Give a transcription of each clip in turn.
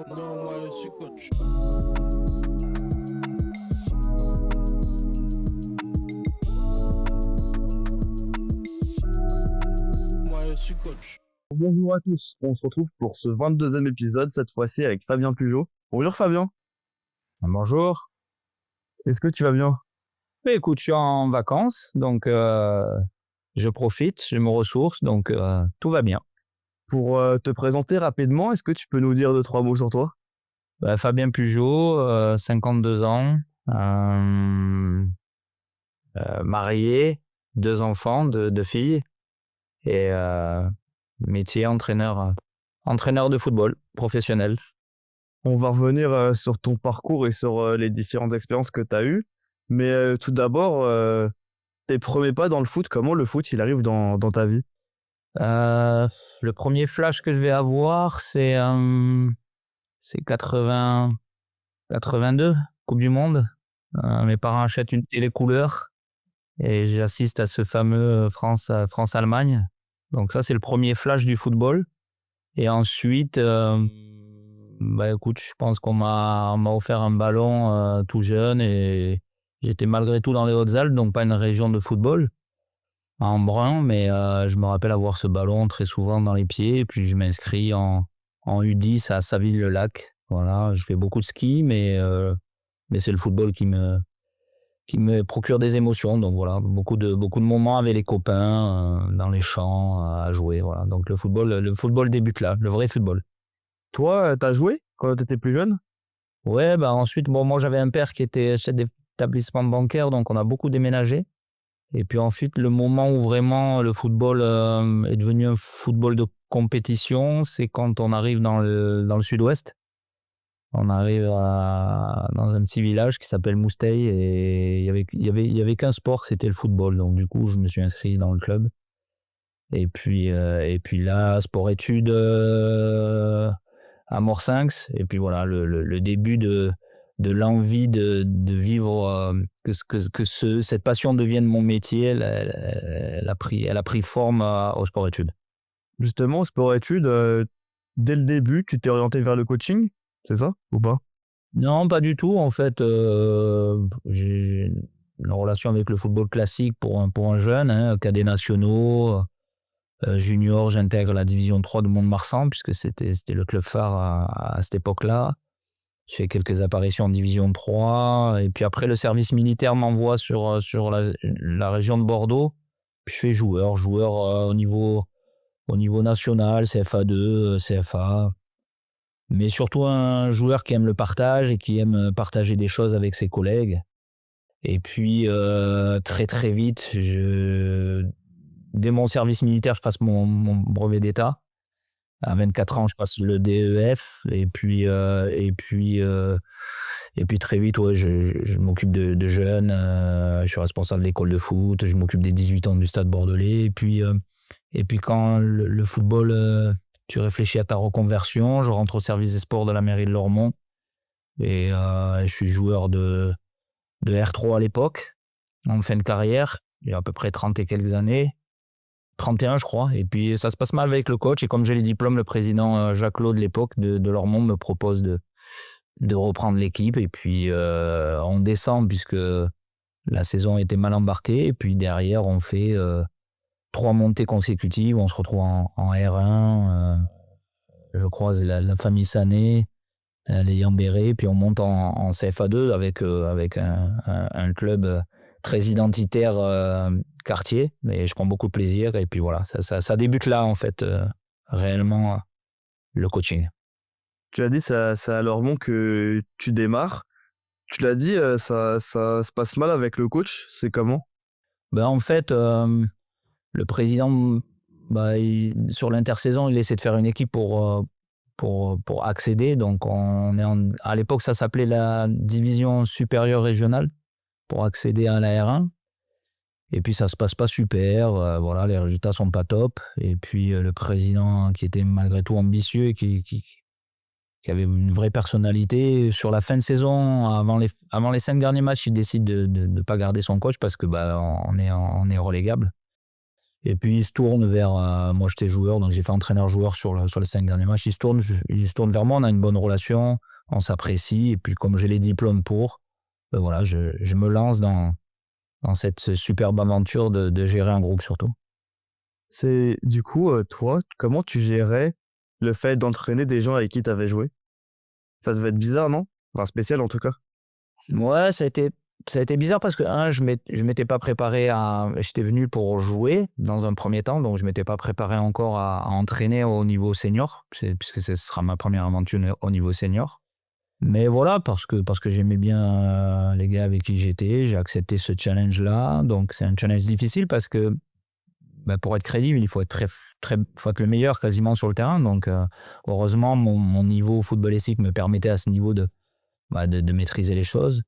Non, moi je suis coach. Moi je suis coach. Bonjour à tous, on se retrouve pour ce 22e épisode, cette fois-ci avec Fabien Pugeot. Bonjour Fabien, Bonjour. est-ce que tu vas bien? Écoute, je suis en vacances, donc je profite, je me ressource, donc tout va bien. Pour te présenter rapidement, est-ce que tu peux nous dire 2-3 mots sur toi? Fabien Pugeot, 52 ans, marié, 2 enfants, 2 filles, et métier entraîneur de football professionnel. On va revenir sur ton parcours et sur les différentes expériences que tu as eues. Mais tout d'abord, tes premiers pas dans le foot, comment le foot il arrive dans ta vie? Le premier flash que je vais avoir, c'est 82, Coupe du Monde. Mes parents achètent une télé couleur et j'assiste à ce fameux France-Allemagne. Donc ça, c'est le premier flash du football. Et ensuite, écoute, je pense qu'on m'a offert un ballon tout jeune et j'étais malgré tout dans les Hautes-Alpes, donc pas une région de football, à Embrun, mais je me rappelle avoir ce ballon très souvent dans les pieds. Et puis je m'inscris en U10 à Saville-le-Lac. Voilà, je fais beaucoup de ski, mais c'est le football qui me procure des émotions. Donc voilà, beaucoup de moments avec les copains dans les champs à jouer. Voilà, donc le football débute là, le vrai football. Toi, t'as joué quand t'étais plus jeune? Ouais, ensuite, moi j'avais un père qui était chef d'établissement bancaire, donc on a beaucoup déménagé. Et puis ensuite, le moment où vraiment le football est devenu un football de compétition, c'est quand on arrive dans le sud-ouest. On arrive dans un petit village qui s'appelle Mousteil et il y avait qu'un sport, c'était le football. Donc du coup, je me suis inscrit dans le club. Et puis là, sport-études à Morsinx. Et puis voilà, le début de l'envie de vivre, cette passion devienne mon métier. Elle a pris forme au sport-études. Justement, au sport-études, dès le début, tu t'es orienté vers le coaching, c'est ça ou pas? Non, pas du tout. En fait, j'ai une relation avec le football classique pour un jeune, hein, cadets nationaux, junior. J'intègre la division 3 de Mont-de-Marsan puisque c'était le club phare à cette époque-là. Je fais quelques apparitions en division 3 et puis après le service militaire m'envoie sur la région de Bordeaux. Puis je fais joueur au niveau national, CFA2, CFA. Mais surtout un joueur qui aime le partage et qui aime partager des choses avec ses collègues. Et puis très très vite, dès mon service militaire, je passe mon brevet d'État. À 24 ans, je passe le DEF et puis très vite, ouais, je m'occupe de jeunes. Je suis responsable de l'école de foot. Je m'occupe des 18 ans du Stade Bordelais. Et puis quand le football, tu réfléchis à ta reconversion. Je rentre au service des sports de la mairie de Lormont et je suis joueur de R3 à l'époque, en fin de carrière. Il y a à peu près 30 et quelques années. 31 je crois, et puis ça se passe mal avec le coach, et comme j'ai les diplômes, le président Jacques Claude de l'époque de Lormont me propose de reprendre l'équipe, et puis on descend puisque la saison était mal embarquée, et puis derrière on fait 3 montées consécutives, on se retrouve en R1, je croise la famille Sané, les Yambéré, puis on monte en CFA2 avec un club très identitaire quartier, mais je prends beaucoup de plaisir. Et puis voilà, ça débute là en fait, réellement, le coaching. Tu as dit c'est à Lormont que tu démarres. Tu l'as dit, ça se passe mal avec le coach, c'est comment? En fait, le président, sur l'intersaison, il essaie de faire une équipe pour accéder. Donc à l'époque, ça s'appelait la division supérieure régionale, pour accéder à la R1. Et puis ça se passe pas super, voilà, les résultats sont pas top. Et puis le président, qui était malgré tout ambitieux et qui avait une vraie personnalité, sur la fin de saison, avant les 5 derniers matchs, il décide de pas garder son coach parce que on est relégable. Et puis, il se tourne vers... moi, j'étais joueur, donc j'ai fait entraîneur-joueur sur les 5 derniers matchs. Il se tourne vers moi, on a une bonne relation, on s'apprécie. Et puis, comme j'ai les diplômes pour, ben voilà, je me lance dans cette superbe aventure de gérer un groupe surtout. C'est du coup, toi, comment tu gérais le fait d'entraîner des gens avec qui tu avais joué? Ça devait être bizarre, non? Enfin, spécial en tout cas. Ouais, ça a été bizarre parce que, je m'étais pas préparé à... J'étais venu pour jouer dans un premier temps, donc je m'étais pas préparé encore à entraîner au niveau senior, puisque ce sera ma première aventure au niveau senior. Mais voilà, parce que j'aimais bien les gars avec qui j'étais, j'ai accepté ce challenge-là. Donc c'est un challenge difficile parce que pour être crédible, il faut être faut être le meilleur quasiment sur le terrain. Donc heureusement, mon niveau footballistique me permettait à ce niveau de maîtriser les choses.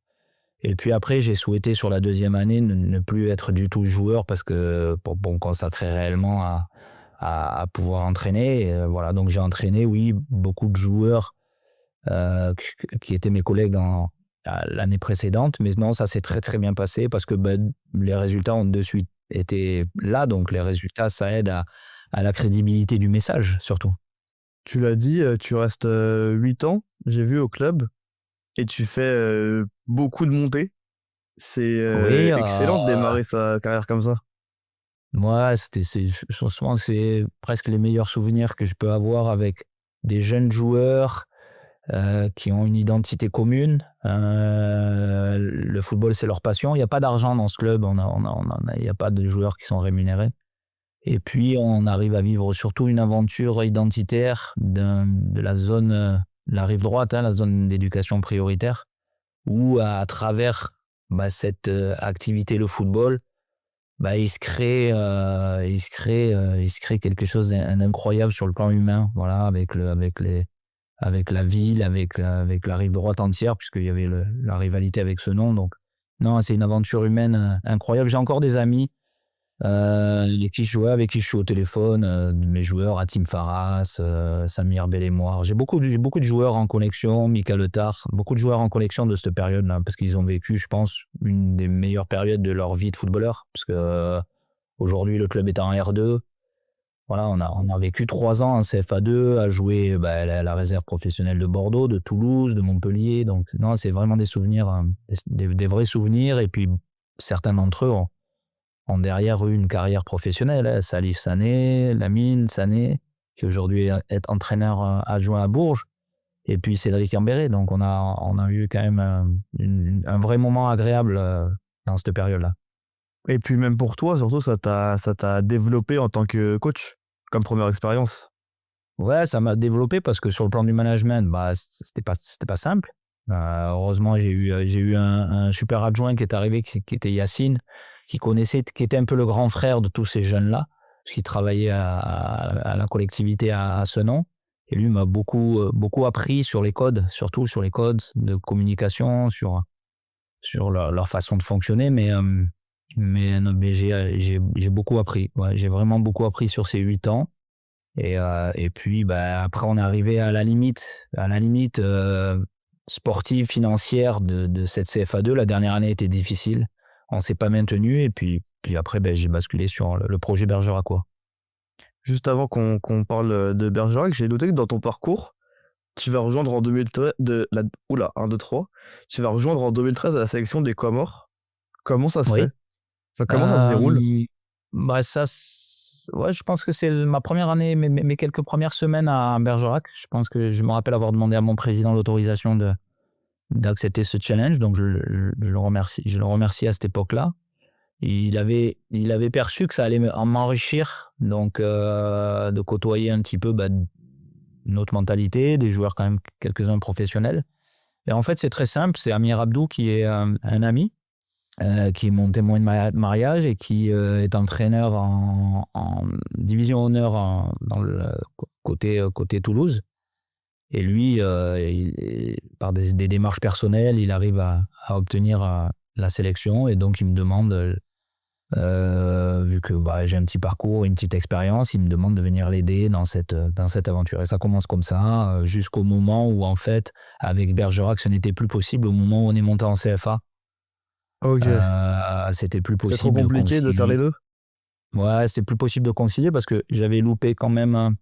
Et puis après, j'ai souhaité sur la deuxième année ne plus être du tout joueur parce que pour me consacrer réellement à pouvoir entraîner. Et, voilà, donc j'ai entraîné, oui, beaucoup de joueurs qui étaient mes collègues l'année précédente. Mais non, ça s'est très très bien passé parce que les résultats ont de suite été là. Donc les résultats, ça aide à la crédibilité du message surtout. Tu l'as dit, tu restes 8 ans, j'ai vu au club, et tu fais beaucoup de montées. C'est Oui, excellent de démarrer sa carrière comme ça. moi, franchement, c'est presque les meilleurs souvenirs que je peux avoir avec des jeunes joueurs qui ont une identité commune. Le football, c'est leur passion. Il n'y a pas d'argent dans ce club. Il n'y a pas de joueurs qui sont rémunérés. Et puis, on arrive à vivre surtout une aventure identitaire de la zone, la rive droite, la zone d'éducation prioritaire, où à travers cette activité, le football, il se crée quelque chose d'incroyable sur le plan humain, voilà, avec la ville, avec la rive droite entière, puisqu'il y avait la rivalité avec ce nom. Donc, non, c'est une aventure humaine incroyable. J'ai encore des amis avec qui je suis au téléphone, mes joueurs, Hatim Faras, Samir Bellemoire. J'ai beaucoup de joueurs en connexion, Mika Letar, beaucoup de joueurs en connexion de cette période-là, parce qu'ils ont vécu, je pense, une des meilleures périodes de leur vie de footballeur, parce que aujourd'hui, le club est en R2. Voilà, on a vécu 3 ans en CFA2, à jouer la réserve professionnelle de Bordeaux, de Toulouse, de Montpellier. Donc, non, c'est vraiment des souvenirs, des vrais souvenirs. Et puis, certains d'entre eux ont derrière eu une carrière professionnelle. Salif Sané, Lamine Sané, qui aujourd'hui est entraîneur adjoint à Bourges. Et puis, Cédric Ambéré. Donc, on a eu quand même un vrai moment agréable dans cette période-là. Et puis même pour toi, surtout, ça t'a développé en tant que coach, comme première expérience. Ouais, ça m'a développé parce que sur le plan du management, c'était pas simple. Heureusement, j'ai eu un super adjoint qui est arrivé, qui était Yacine, qui était un peu le grand frère de tous ces jeunes-là, parce qu'il travaillait à la collectivité à Senon. Et lui m'a beaucoup appris sur les codes, surtout sur les codes de communication, sur leur façon de fonctionner. Mais j'ai beaucoup appris. Ouais, j'ai vraiment beaucoup appris sur ces 8 ans. Et puis, après, on est arrivé à la limite sportive, financière de cette CFA2. La dernière année était difficile. On s'est pas maintenu. Et puis après, j'ai basculé sur le projet Bergeracois. Juste avant qu'on parle de Bergerac, j'ai noté que dans ton parcours, tu vas rejoindre en 2013 tu vas rejoindre en 2013 à la sélection des Comores. Comment ça se Oui. fait? Enfin, comment ça se déroule? Ouais, je pense que c'est ma première année, mes quelques premières semaines à Bergerac. Je pense que je me rappelle avoir demandé à mon président l'autorisation d'accepter ce challenge. Donc, je le remercie à cette époque-là. Il avait perçu que ça allait m'enrichir, donc de côtoyer un petit peu notre mentalité, des joueurs quand même quelques-uns professionnels. Et en fait, c'est très simple. C'est Amir Abdou qui est un ami, qui est mon témoin de mariage et qui est entraîneur en division honneur dans le côté Toulouse. Et lui, par des démarches personnelles, il arrive à obtenir la sélection. Et donc, il me demande, vu que j'ai un petit parcours, une petite expérience, il me demande de venir l'aider dans cette aventure. Et ça commence comme ça, jusqu'au moment où, en fait, avec Bergerac, ce n'était plus possible. Au moment où on est monté en CFA, Ok. c'était plus C'est possible trop compliqué de faire les deux? Ouais, c'était plus possible de concilier parce que j'avais loupé quand même.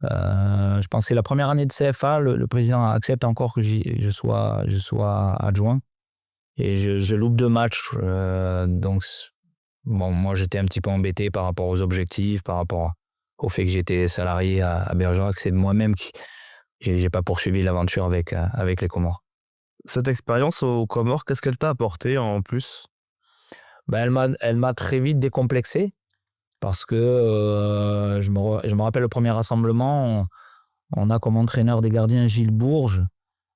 Je pense que c'est la première année de CFA, le président accepte encore que je sois adjoint. Et je loupe 2 matchs. Donc, bon, moi, j'étais un petit peu embêté par rapport aux objectifs, par rapport au fait que j'étais salarié à Bergerac. C'est moi-même qui j'ai pas poursuivi l'aventure avec les Comores. Cette expérience aux Comores, qu'est-ce qu'elle t'a apporté en plus? Ben, elle m'a très vite décomplexé parce que je me rappelle le premier rassemblement, on a comme entraîneur des gardiens Gilles Bourges.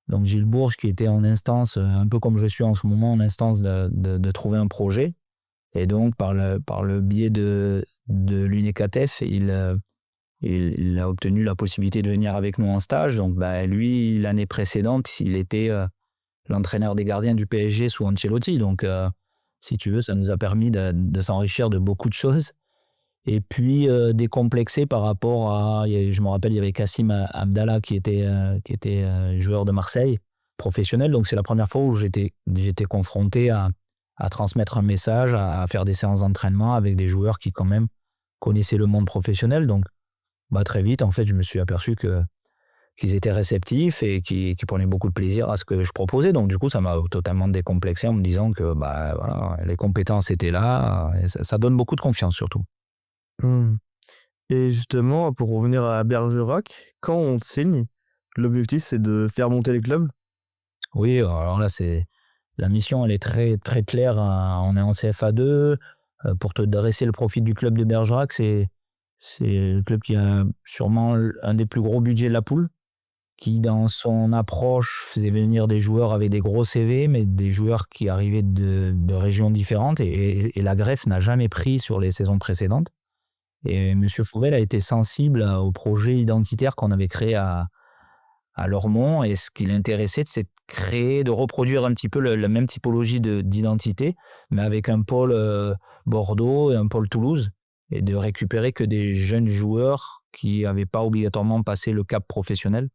Donc Gilles Bourges qui était en instance, un peu comme je suis en ce moment, en instance de trouver un projet. Et donc par le biais de l'UNECATEF, il a obtenu la possibilité de venir avec nous en stage. Donc lui, l'année précédente, il était l'entraîneur des gardiens du PSG sous Ancelotti. Donc si tu veux, ça nous a permis de s'enrichir de beaucoup de choses. Et puis décomplexé par rapport à, je me rappelle, il y avait Kassim Abdallah qui était joueur de Marseille, professionnel. Donc c'est la première fois où j'étais confronté à transmettre un message, à faire des séances d'entraînement avec des joueurs qui quand même connaissaient le monde professionnel. Donc très vite, en fait, je me suis aperçu qu'ils étaient réceptifs et qui prenaient beaucoup de plaisir à ce que je proposais. Donc du coup, ça m'a totalement décomplexé en me disant que voilà, les compétences étaient là. Et ça donne beaucoup de confiance surtout. Mmh. Et justement, pour revenir à Bergerac, quand on te signe, l'objectif c'est de faire monter les clubs? Oui, alors là, la mission, elle est très, très claire. On est en CFA2. Pour te dresser le profil du club de Bergerac, c'est le club qui a sûrement un des plus gros budgets de la poule, qui, dans son approche, faisait venir des joueurs avec des gros CV, mais des joueurs qui arrivaient de régions différentes. Et la greffe n'a jamais pris sur les saisons précédentes. Et M. Fouvel a été sensible au projet identitaire qu'on avait créé à Lormont. Et ce qui l'intéressait, c'est de créer, de reproduire un petit peu la même typologie d'identité, mais avec un pôle Bordeaux et un pôle Toulouse, et de récupérer que des jeunes joueurs qui n'avaient pas obligatoirement passé le cap professionnel,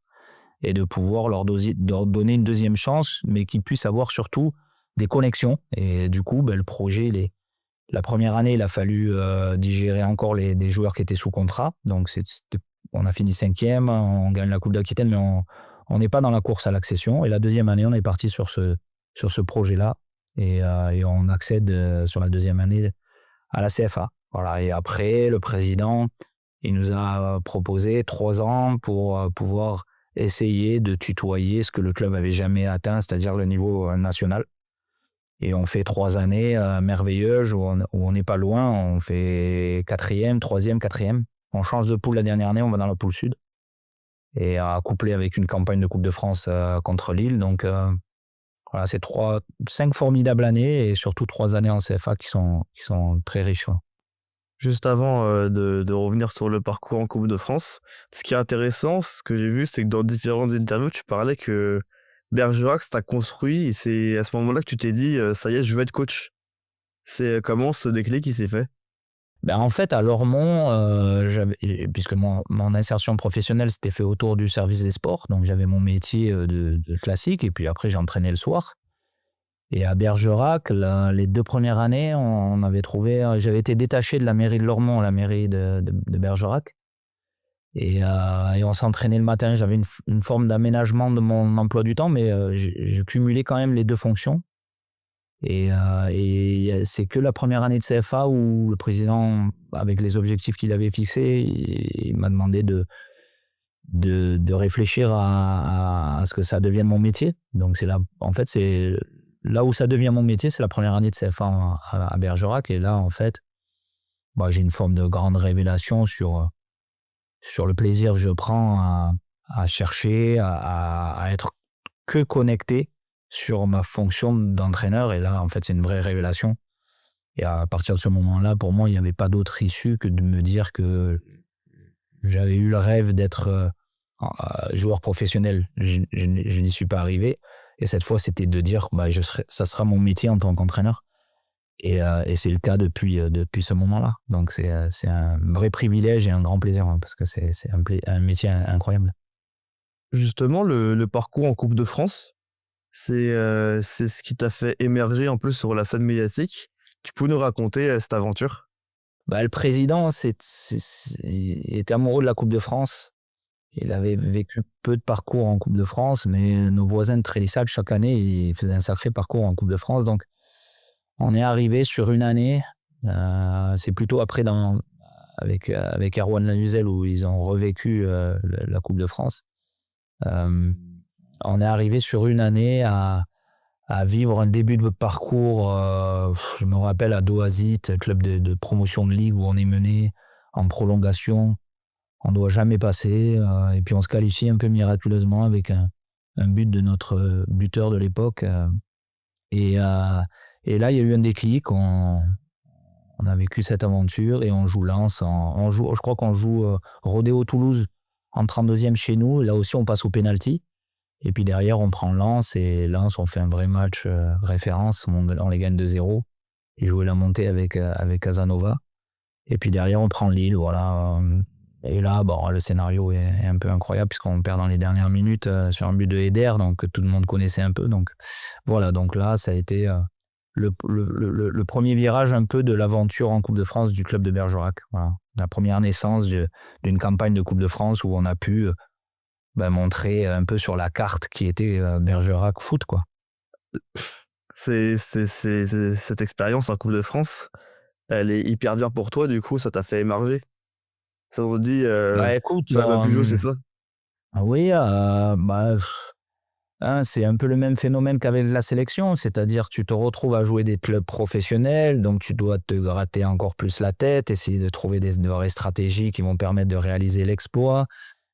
et de pouvoir leur donner une deuxième chance, mais qu'ils puissent avoir surtout des connexions. Et du coup, le projet, la première année, il a fallu digérer encore des joueurs qui étaient sous contrat. Donc, on a fini 5e, on gagne la Coupe d'Aquitaine, mais on n'est pas dans la course à l'accession. Et la deuxième année, on est parti sur ce projet-là. Et on accède sur la deuxième année à la CFA. Voilà. Et après, le président, il nous a proposé 3 ans pour pouvoir essayer de tutoyer ce que le club avait jamais atteint, c'est-à-dire le niveau national. Et on fait 3 années merveilleuses où on n'est pas loin. On fait 4e, 3e, 4e. On change de poule la dernière année, on va dans la poule sud. Et couplé avec une campagne de Coupe de France contre Lille. Donc voilà, c'est 5 formidables années et surtout 3 années en CFA qui sont très riches. Ouais. Juste avant de revenir sur le parcours en Coupe de France, ce qui est intéressant, ce que j'ai vu, c'est que dans différentes interviews, tu parlais que Bergerac, ça t'a construit et c'est à ce moment-là que tu t'es dit ça y est, je veux être coach. C'est comment ce déclic qui s'est fait? En fait, à Lormont, puisque mon insertion professionnelle s'était fait autour du service des sports, donc j'avais mon métier de classique et puis après j'entraînais le soir. Et à Bergerac, les 2 premières années, j'avais été détaché de la mairie de Lormont, la mairie de Bergerac. Et on s'entraînait le matin. J'avais une forme d'aménagement de mon emploi du temps, mais je cumulais quand même les 2 fonctions. Et c'est que la première année de CFA où le président, avec les objectifs qu'il avait fixés, il m'a demandé de réfléchir à ce que ça devienne mon métier. Donc c'est là où ça devient mon métier, c'est la première année de CFA à Bergerac. Et là, en fait, j'ai une forme de grande révélation sur le plaisir que je prends à chercher, à être que connecté sur ma fonction d'entraîneur. Et là, en fait, c'est une vraie révélation. Et à partir de ce moment-là, pour moi, il n'y avait pas d'autre issue que de me dire que j'avais eu le rêve d'être joueur professionnel. Je n'y suis pas arrivé. Et cette fois, c'était de dire ça sera mon métier en tant qu'entraîneur. Et c'est le cas depuis ce moment-là. Donc, c'est un vrai privilège et un grand plaisir parce que c'est un métier incroyable. Justement, le parcours en Coupe de France, c'est ce qui t'a fait émerger un peu sur la scène médiatique. Tu peux nous raconter cette aventure? Le président était amoureux de la Coupe de France. Il avait vécu peu de parcours en Coupe de France, mais nos voisins de Trélissac, chaque année, ils faisaient un sacré parcours en Coupe de France. Donc, on est arrivé sur une année, c'est plutôt après avec Erwan Lanuzel où ils ont revécu la Coupe de France. On est arrivé sur une année à vivre un début de parcours, je me rappelle, à Doazit, club de promotion de ligue où on est mené en prolongation. On ne doit jamais passer. Et puis on se qualifie un peu miraculeusement avec un but de notre buteur de l'époque. Et là, il y a eu un déclic. On a vécu cette aventure et on joue Lens. Je crois qu'on joue Rodéo Toulouse en 32e chez nous. Là aussi, on passe au pénalty. Et puis derrière, on prend Lens. Et Lens, on fait un vrai match référence. On les gagne 2-0. Ils jouaient la montée avec Casanova. Et puis derrière, on prend Lille. Voilà. Et là, le scénario est un peu incroyable puisqu'on perd dans les dernières minutes sur un but de Eder, donc tout le monde connaissait un peu. Donc voilà, donc là, ça a été le premier virage un peu de l'aventure en Coupe de France du club de Bergerac. Voilà. La première naissance d'une campagne de Coupe de France où on a pu montrer un peu sur la carte qui était Bergerac Foot, quoi. Cette expérience en Coupe de France, elle est hyper bien pour toi, du coup, ça t'a fait émarger. Ça vous dit, Écoute, tu vas plus jouer, c'est ça? Oui, c'est un peu le même phénomène qu'avec la sélection, c'est-à-dire tu te retrouves à jouer des clubs professionnels, donc tu dois te gratter encore plus la tête, essayer de trouver des vraies stratégies qui vont permettre de réaliser l'exploit.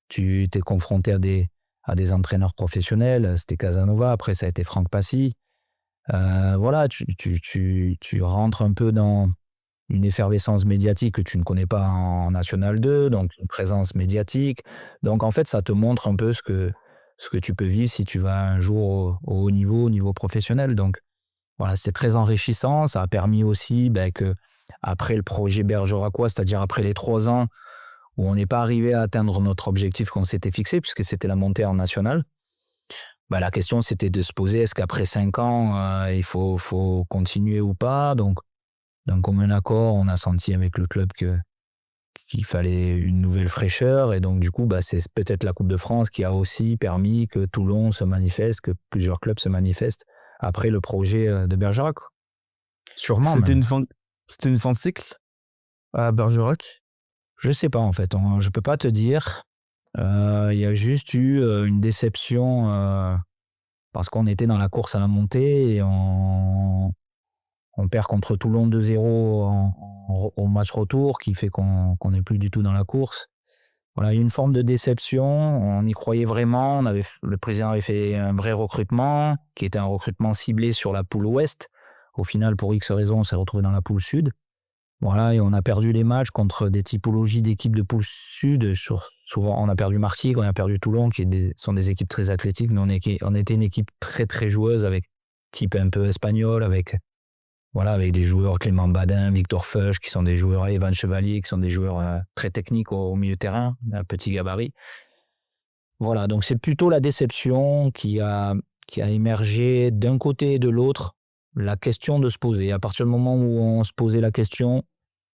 Tu t'es confronté à des entraîneurs professionnels, c'était Casanova, après ça a été Franck Passy. Voilà, tu rentres un peu dans une effervescence médiatique que tu ne connais pas en National 2, donc une présence médiatique. Donc en fait, ça te montre un peu ce que tu peux vivre si tu vas un jour au haut niveau, au niveau professionnel. Donc voilà, c'est très enrichissant. Ça a permis aussi que après le projet Bergeracois, c'est-à-dire après les 3 ans où on n'est pas arrivé à atteindre notre objectif qu'on s'était fixé, puisque c'était la montée en national, la question c'était de se poser, est-ce qu'après 5 ans, il faut continuer ou pas? Donc, d'un commun accord, on a senti avec le club qu'il fallait une nouvelle fraîcheur. Et donc, du coup, c'est peut-être la Coupe de France qui a aussi permis que Toulon se manifeste, que plusieurs clubs se manifestent après le projet de Bergerac. Sûrement. C'était une fin de cycle à Bergerac? Je sais pas, en fait. Je peux pas te dire. Il y a juste eu une déception parce qu'on était dans la course à la montée et on perd contre Toulon 2-0 au match retour, qui fait qu'on n'est plus du tout dans la course. Voilà, il y a une forme de déception. On y croyait vraiment. Le président avait fait un vrai recrutement, qui était un recrutement ciblé sur la poule ouest. Au final, pour X raisons, on s'est retrouvé dans la poule sud. Voilà, et on a perdu les matchs contre des typologies d'équipes de poule sud. Souvent, on a perdu Martigues, on a perdu Toulon, sont des équipes très athlétiques. Nous, on était une équipe très, très joueuse, avec type un peu espagnol, avec des joueurs Clément Badin, Victor Feuch, qui sont des joueurs, Evan Chevalier, qui sont des joueurs très techniques au milieu de terrain, un petit gabarit. Voilà, donc c'est plutôt la déception qui a émergé d'un côté et de l'autre, la question de se poser. À partir du moment où on se posait la question,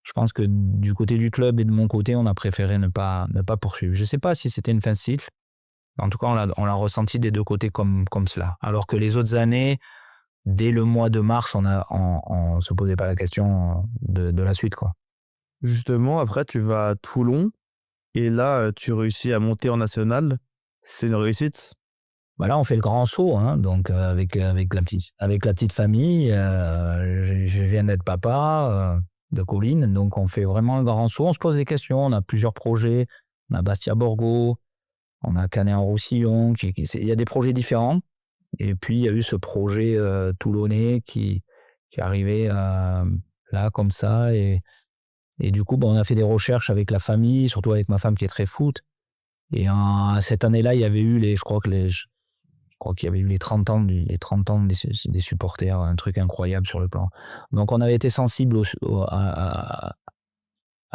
je pense que du côté du club et de mon côté, on a préféré ne pas poursuivre. Je ne sais pas si c'était une fin de cycle. En tout cas, on l'a ressenti des deux côtés comme cela. Alors que les autres années, dès le mois de mars, on se posait pas la question de la suite, quoi. Justement, après, tu vas à Toulon et là, tu réussis à monter en national. C'est une réussite? Là, on fait le grand saut, hein, donc avec la petite famille. Je viens d'être papa de Colline, donc on fait vraiment le grand saut. On se pose des questions. On a plusieurs projets. On a Bastia-Borgo, on a Canet-en-Roussillon. Il y a des projets différents. Et puis, il y a eu ce projet toulonnais qui est arrivé là, comme ça. Et du coup, on a fait des recherches avec la famille, surtout avec ma femme qui est très foot. Et cette année-là, il y avait eu je crois qu'il y avait eu les 30 ans des supporters, un truc incroyable sur le plan. Donc, on avait été sensible à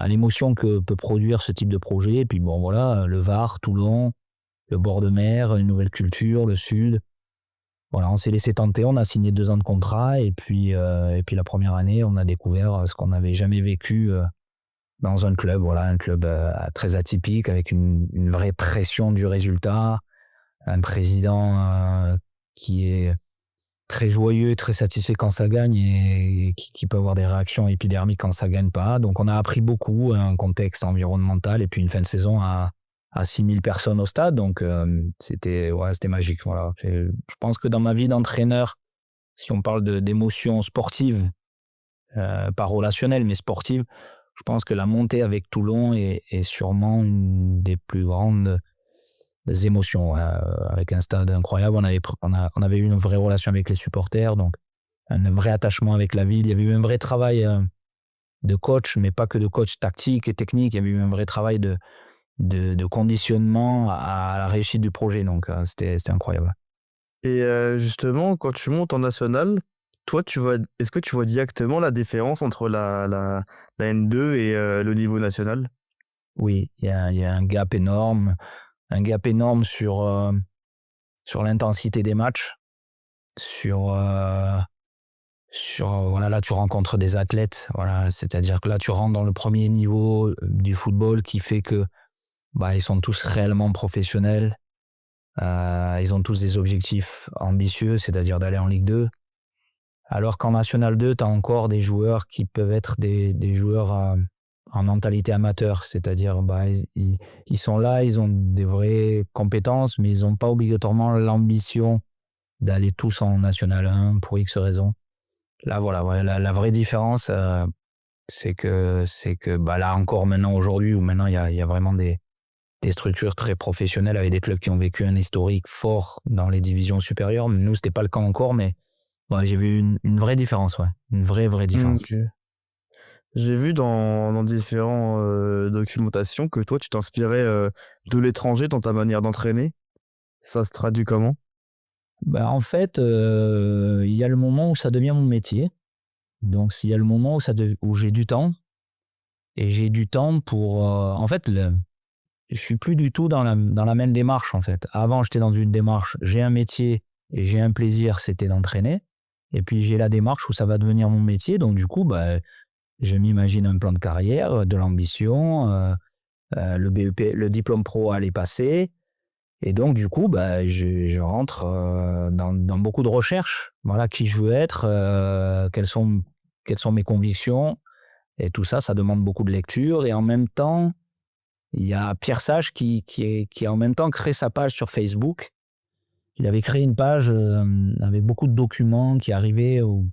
l'émotion que peut produire ce type de projet. Et puis, le Var, Toulon, le bord de mer, une nouvelle culture, le sud. Voilà, on s'est laissé tenter, on a signé 2 ans de contrat et puis la première année, on a découvert ce qu'on n'avait jamais vécu dans un club, voilà, un club très atypique, avec une vraie pression du résultat, un président qui est très joyeux, très satisfait quand ça gagne et qui peut avoir des réactions épidermiques quand ça gagne pas. Donc on a appris beaucoup, un contexte environnemental et puis une fin de saison à 6000 personnes au stade. Donc c'était magique. Voilà. Je pense que dans ma vie d'entraîneur, si on parle d'émotions sportives, pas relationnelles mais sportives, je pense que la montée avec Toulon est sûrement une des plus grandes émotions, avec un stade incroyable. On avait eu une vraie relation avec les supporters, donc un vrai attachement avec la ville. Il y avait eu un vrai travail de coach, mais pas que de coach tactique et technique. Il y avait eu un vrai travail de conditionnement à la réussite du projet. Donc c'était incroyable. Et justement, quand tu montes en national, toi, est-ce que tu vois directement la différence entre la N2 et le niveau national? Oui, il y a un gap énorme. Un gap énorme sur l'intensité des matchs, voilà, là tu rencontres des athlètes, voilà, c'est-à-dire que là tu rentres dans le premier niveau du football qui fait que ils sont tous réellement professionnels, ils ont tous des objectifs ambitieux, c'est-à-dire d'aller en Ligue 2, alors qu'en National 2 tu as encore des joueurs qui peuvent être des joueurs en mentalité amateur, c'est-à-dire ils sont là, ils ont des vraies compétences, mais ils n'ont pas obligatoirement l'ambition d'aller tous en National 1 pour X raisons. Là, voilà, la vraie différence, c'est que là encore maintenant, aujourd'hui, où maintenant il y a vraiment des structures très professionnelles avec des clubs qui ont vécu un historique fort dans les divisions supérieures. Nous, c'était pas le cas encore, mais j'ai vu une vraie différence, une vraie différence. Ok. J'ai vu dans différents documentations que toi, tu t'inspirais de l'étranger dans ta manière d'entraîner. Ça se traduit comment? En fait, il y a le moment où ça devient mon métier. Donc, il y a le moment où j'ai du temps. Et j'ai du temps pour... en fait, je suis plus du tout dans la même démarche, en fait. Avant, j'étais dans une démarche, j'ai un métier et j'ai un plaisir, c'était d'entraîner. Et puis, j'ai la démarche où ça va devenir mon métier. Donc, du coup, je m'imagine un plan de carrière, de l'ambition, le BEP, le diplôme pro à aller passer. Et donc, du coup, je rentre dans beaucoup de recherches. Voilà, qui je veux être, quelles sont mes convictions. Et tout ça, ça demande beaucoup de lecture. Et en même temps, il y a Pierre Sage qui a en même temps créé sa page sur Facebook. Il avait créé une page avec beaucoup de documents qui arrivaient où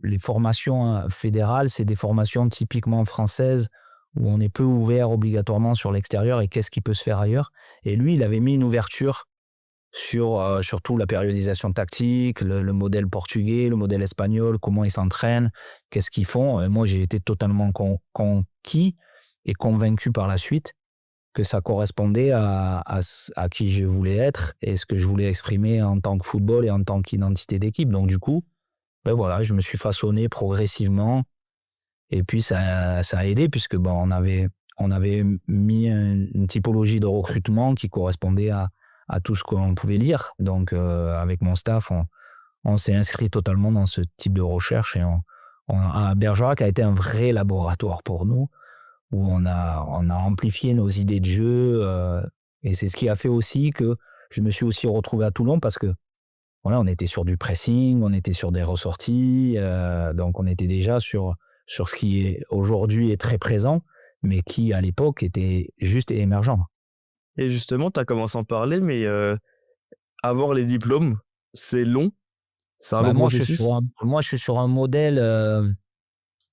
les formations fédérales, c'est des formations typiquement françaises où on est peu ouvert obligatoirement sur l'extérieur et qu'est-ce qui peut se faire ailleurs. Et lui, il avait mis une ouverture sur surtout la périodisation tactique, le modèle portugais, le modèle espagnol, comment ils s'entraînent, qu'est-ce qu'ils font. Et moi, j'ai été totalement conquis et convaincu par la suite que ça correspondait à qui je voulais être et ce que je voulais exprimer en tant que football et en tant qu'identité d'équipe. Donc du coup, voilà, je me suis façonné progressivement et puis ça a aidé puisque on avait mis une typologie de recrutement qui correspondait à tout ce qu'on pouvait lire. Donc avec mon staff, on s'est inscrit totalement dans ce type de recherche et Bergerac a été un vrai laboratoire pour nous où on a amplifié nos idées de jeu et c'est ce qui a fait aussi que je me suis aussi retrouvé à Toulon parce que voilà, on était sur du pressing, on était sur des ressorties, donc on était déjà sur ce qui est aujourd'hui est très présent, mais qui à l'époque était juste émergent. Et justement, tu as commencé à en parler, mais avoir les diplômes, c'est long. C'est un long processus. Moi, je suis sur un modèle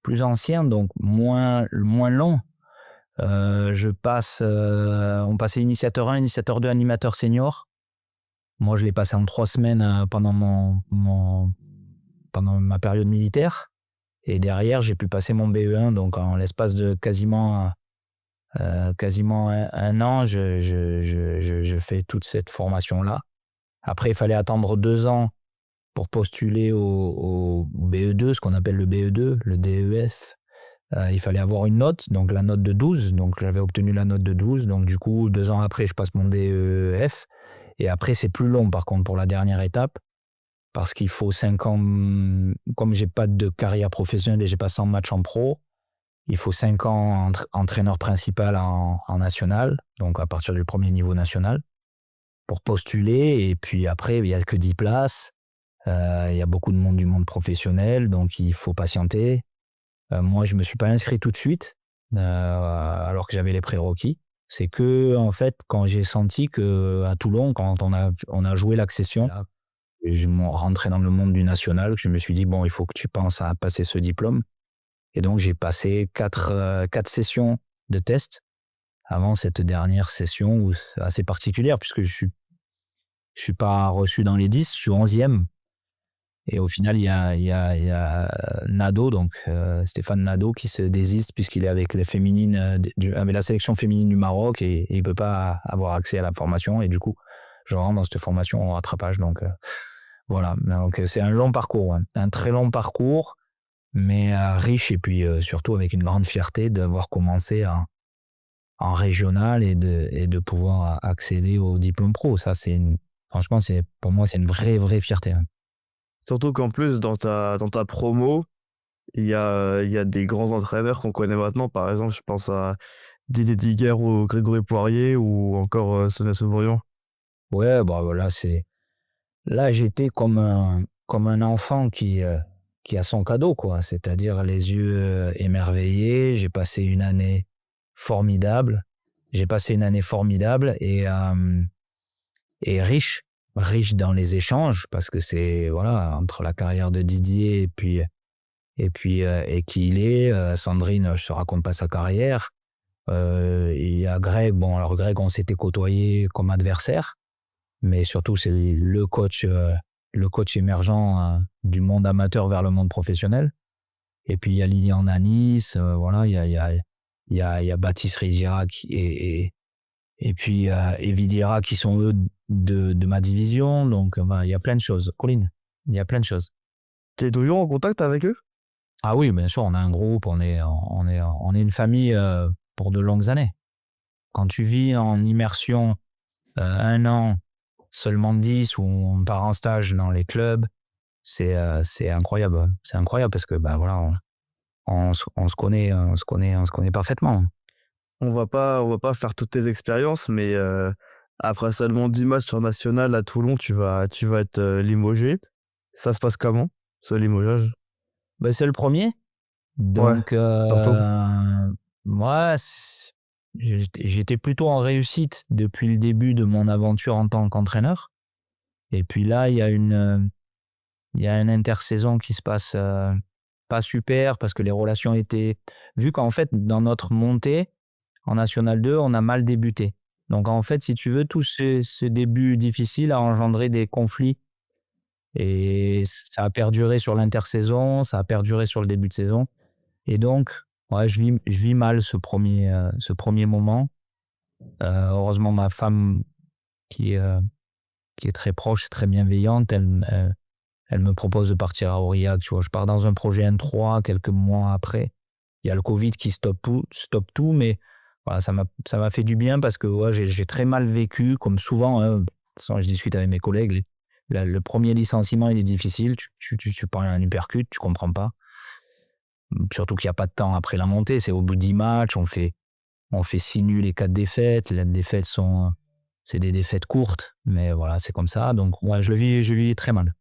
plus ancien, donc moins long. On passait initiateur 1, initiateur 2, animateur senior. Moi, je l'ai passé en 3 semaines pendant ma période militaire. Et derrière, j'ai pu passer mon BE1. Donc, en l'espace de quasiment un an, je fais toute cette formation-là. Après, il fallait attendre 2 ans pour postuler au BE2, ce qu'on appelle le BE2, le DEF. Il fallait avoir une note, donc la note de 12. Donc, j'avais obtenu la note de 12. Donc, du coup, 2 ans après, je passe mon DEF. Et après, c'est plus long, par contre, pour la dernière étape, parce qu'il faut 5 ans. Comme j'ai pas de carrière professionnelle et j'ai pas 100 matchs en pro, il faut 5 ans entraîneur principal en national, donc à partir du premier niveau national, pour postuler. Et puis après, il n'y a que 10 places. Il y a beaucoup de monde du monde professionnel, donc il faut patienter. Moi, je ne me suis pas inscrit tout de suite, alors que j'avais les prérequis. C'est que, en fait, quand j'ai senti qu'à Toulon, quand on a joué l'accession, là, et je m'en rentrais dans le monde du national, je me suis dit, bon, il faut que tu penses à passer ce diplôme. Et donc, j'ai passé 4 sessions de tests avant cette dernière session où c'est assez particulière, puisque je suis pas reçu dans les 10, je suis 11e. Et au final, il y a Nadeau, donc Stéphane Nadeau, qui se désiste puisqu'il est avec les féminines, avec la sélection féminine du Maroc, et il peut pas avoir accès à la formation. Et du coup, je rentre dans cette formation en rattrapage. Donc voilà. Donc c'est un long parcours, hein. Un très long parcours, mais riche, et puis surtout avec une grande fierté d'avoir commencé en régional et de pouvoir accéder au diplôme pro. Ça, franchement, pour moi, c'est une vraie fierté, hein. Surtout qu'en plus, dans ta promo, il y a des grands entraîneurs qu'on connaît maintenant. Par exemple, je pense à Didier Digger ou Grégory Poirier ou encore Sonia Sobriant. Ouais, bah voilà, là, j'étais comme un enfant qui a son cadeau, quoi. C'est-à-dire les yeux émerveillés. J'ai passé une année formidable. Et riche dans les échanges, parce que c'est, voilà, entre la carrière de Didier et qui il est. Sandrine, je te raconte pas sa carrière. Il y a Greg. Bon, alors Greg, on s'était côtoyé comme adversaire, mais surtout c'est le coach émergent du monde amateur vers le monde professionnel. Et puis il y a Lilian Anis, voilà, il y a Baptiste Rizira et puis Evidira, qui sont eux de ma division. Donc il y a plein de choses. Colline, il y a plein de choses. Tu es toujours en contact avec eux? Ah oui, bien sûr, on a un groupe, on est une famille pour de longues années. Quand tu vis en immersion 1 an, seulement 10, ou on part en stage dans les clubs, c'est incroyable. C'est incroyable parce que voilà, on se connaît parfaitement. On va pas faire toutes tes expériences, mais après seulement 10 matchs en national à Toulon, tu vas être limogé. Ça se passe comment, ce limogeage? C'est le premier. Ouais, Donc, surtout. moi, j'étais plutôt en réussite depuis le début de mon aventure en tant qu'entraîneur. Et puis là, il y a une intersaison qui se passe pas super, parce que les relations étaient... Vu qu'en fait, dans notre montée en National 2, on a mal débuté. Donc en fait, si tu veux, tout ce début difficile a engendré des conflits. Et ça a perduré sur l'intersaison, ça a perduré sur le début de saison. Et donc, ouais, je vis mal ce premier moment. Heureusement, ma femme, qui est très proche, très bienveillante, elle me propose de partir à Aurillac. Tu vois, je pars dans un projet N3 quelques mois après. Il y a le Covid qui stoppe tout, mais voilà, ça m'a fait du bien, parce que ouais, j'ai très mal vécu, comme souvent, hein. De toute façon, je discute avec mes collègues. Le premier licenciement, il est difficile. Tu prends un uppercut, tu comprends pas. Surtout qu'il n'y a pas de temps après la montée. C'est au bout de 10 matchs, on fait 6 nuls et 4 défaites. Les défaites c'est des défaites courtes, mais voilà, c'est comme ça. Donc ouais, je vis très mal.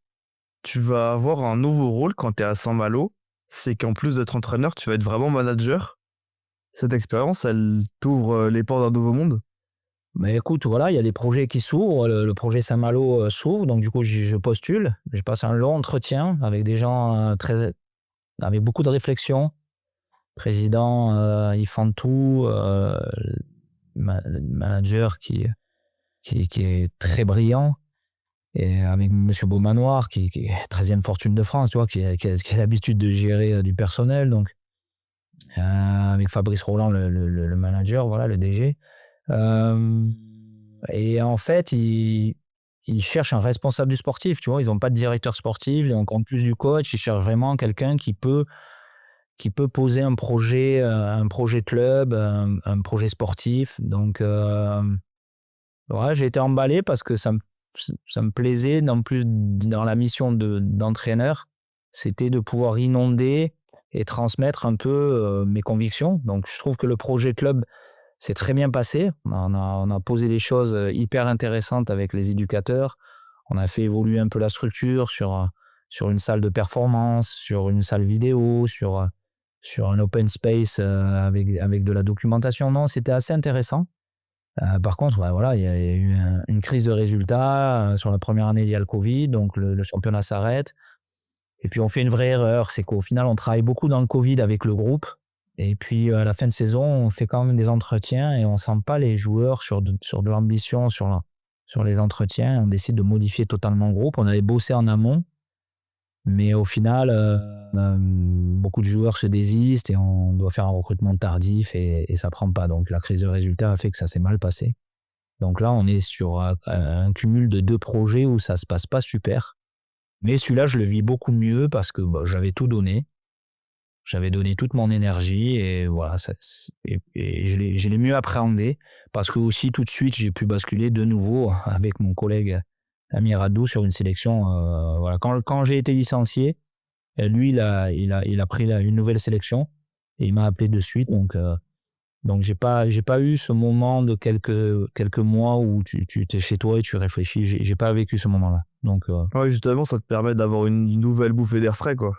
Tu vas avoir un nouveau rôle quand tu es à Saint-Malo. C'est qu'en plus d'être entraîneur, tu vas être vraiment manager. Cette expérience, elle t'ouvre les portes d'un nouveau monde? Mais écoute, voilà, il y a des projets qui s'ouvrent. Le projet Saint-Malo s'ouvre, donc du coup, je postule. Je passe un long entretien avec des gens avec beaucoup de réflexion. Président Ifantou, le manager qui est très brillant, et avec Monsieur Beaumanoir, qui est 13e fortune de France, tu vois, qui a l'habitude de gérer du personnel. Donc avec Fabrice Roland, le manager, voilà, le DG. Et en fait, ils cherchent un responsable du sportif, tu vois. Ils n'ont pas de directeur sportif, donc en plus du coach, ils cherchent vraiment quelqu'un qui peut poser un projet club, un projet sportif. Donc ouais, j'ai été emballé parce que ça me plaisait. En plus, dans la mission d'entraîneur, c'était de pouvoir inonder et transmettre un peu mes convictions. Donc, je trouve que le projet club s'est très bien passé. On a posé des choses hyper intéressantes avec les éducateurs. On a fait évoluer un peu la structure sur une salle de performance, sur une salle vidéo, sur un open space avec de la documentation. Non, c'était assez intéressant. Par contre, ouais, voilà, il y a eu une crise de résultats. Sur la première année, il y a le Covid, donc le championnat s'arrête. Et puis, on fait une vraie erreur, c'est qu'au final, on travaille beaucoup dans le Covid avec le groupe. Et puis, à la fin de saison, on fait quand même des entretiens et on sent pas les joueurs sur de l'ambition sur les entretiens. On décide de modifier totalement le groupe. On avait bossé en amont, mais au final, beaucoup de joueurs se désistent et on doit faire un recrutement tardif et ça prend pas. Donc, la crise de résultats a fait que ça s'est mal passé. Donc là, on est sur un cumul de 2 projets où ça se passe pas super. Mais celui-là, je le vis beaucoup mieux parce que j'avais tout donné. J'avais donné toute mon énergie et voilà, et je l'ai mieux appréhendé parce que aussi tout de suite, j'ai pu basculer de nouveau avec mon collègue Amir Adou sur une sélection. Voilà. Quand j'ai été licencié, lui, il a pris une nouvelle sélection et il m'a appelé de suite. Donc j'ai pas eu ce moment de quelques mois où tu t'es chez toi et tu réfléchis. J'ai pas vécu ce moment-là. Donc Ouais, justement, ça te permet d'avoir une nouvelle bouffée d'air frais, quoi.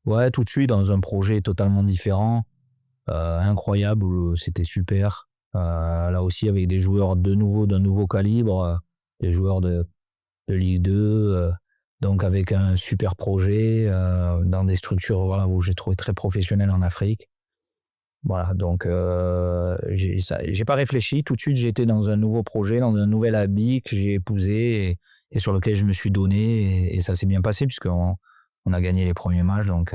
ouais, tout de suite dans un projet totalement différent, incroyable, c'était super. Là aussi avec des joueurs de nouveau d'un nouveau calibre, des joueurs de Ligue 2, donc avec un super projet dans des structures voilà où j'ai trouvé très professionnel en Afrique. Voilà, donc j'ai pas réfléchi, tout de suite j'étais dans un nouveau projet, dans un nouvel habit que j'ai épousé et sur lequel je me suis donné et ça s'est bien passé puisqu'on a gagné les premiers matchs, donc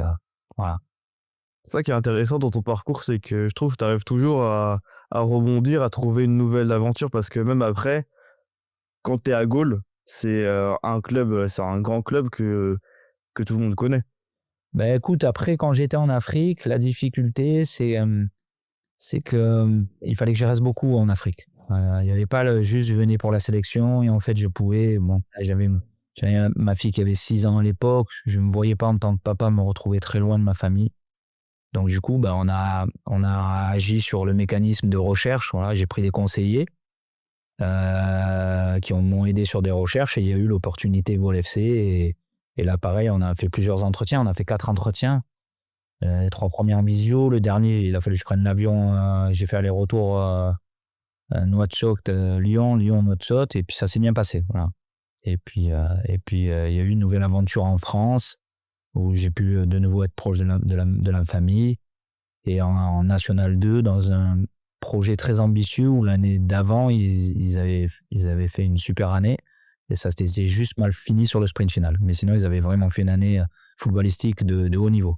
voilà. Ça qui est intéressant dans ton parcours, c'est que je trouve que tu arrives toujours à rebondir, à trouver une nouvelle aventure parce que même après, quand tu es à Gaulle, c'est c'est un grand club que tout le monde connaît. Ben écoute, après quand j'étais en Afrique, la difficulté c'est que il fallait que je reste beaucoup en Afrique. Il y avait pas juste je venais pour la sélection et en fait je pouvais j'avais ma fille qui avait 6 ans à l'époque, je me voyais pas en tant que papa me retrouver très loin de ma famille. Donc du coup, on a agi sur le mécanisme de recherche. Voilà, j'ai pris des conseillers qui m'ont aidé sur des recherches et il y a eu l'opportunité Vol FC et là pareil, on a fait plusieurs entretiens, on a fait 4 entretiens. Les 3 premières visio, le dernier, il a fallu que je prenne l'avion, j'ai fait aller-retour Nouakchott, Lyon, Nouakchott et puis ça s'est bien passé, voilà. Et puis il y a eu une nouvelle aventure en France où j'ai pu de nouveau être proche de la famille et en National 2 dans un projet très ambitieux où l'année d'avant ils avaient fait une super année et ça s'était juste mal fini sur le sprint final. Mais sinon ils avaient vraiment fait une année footballistique de haut niveau.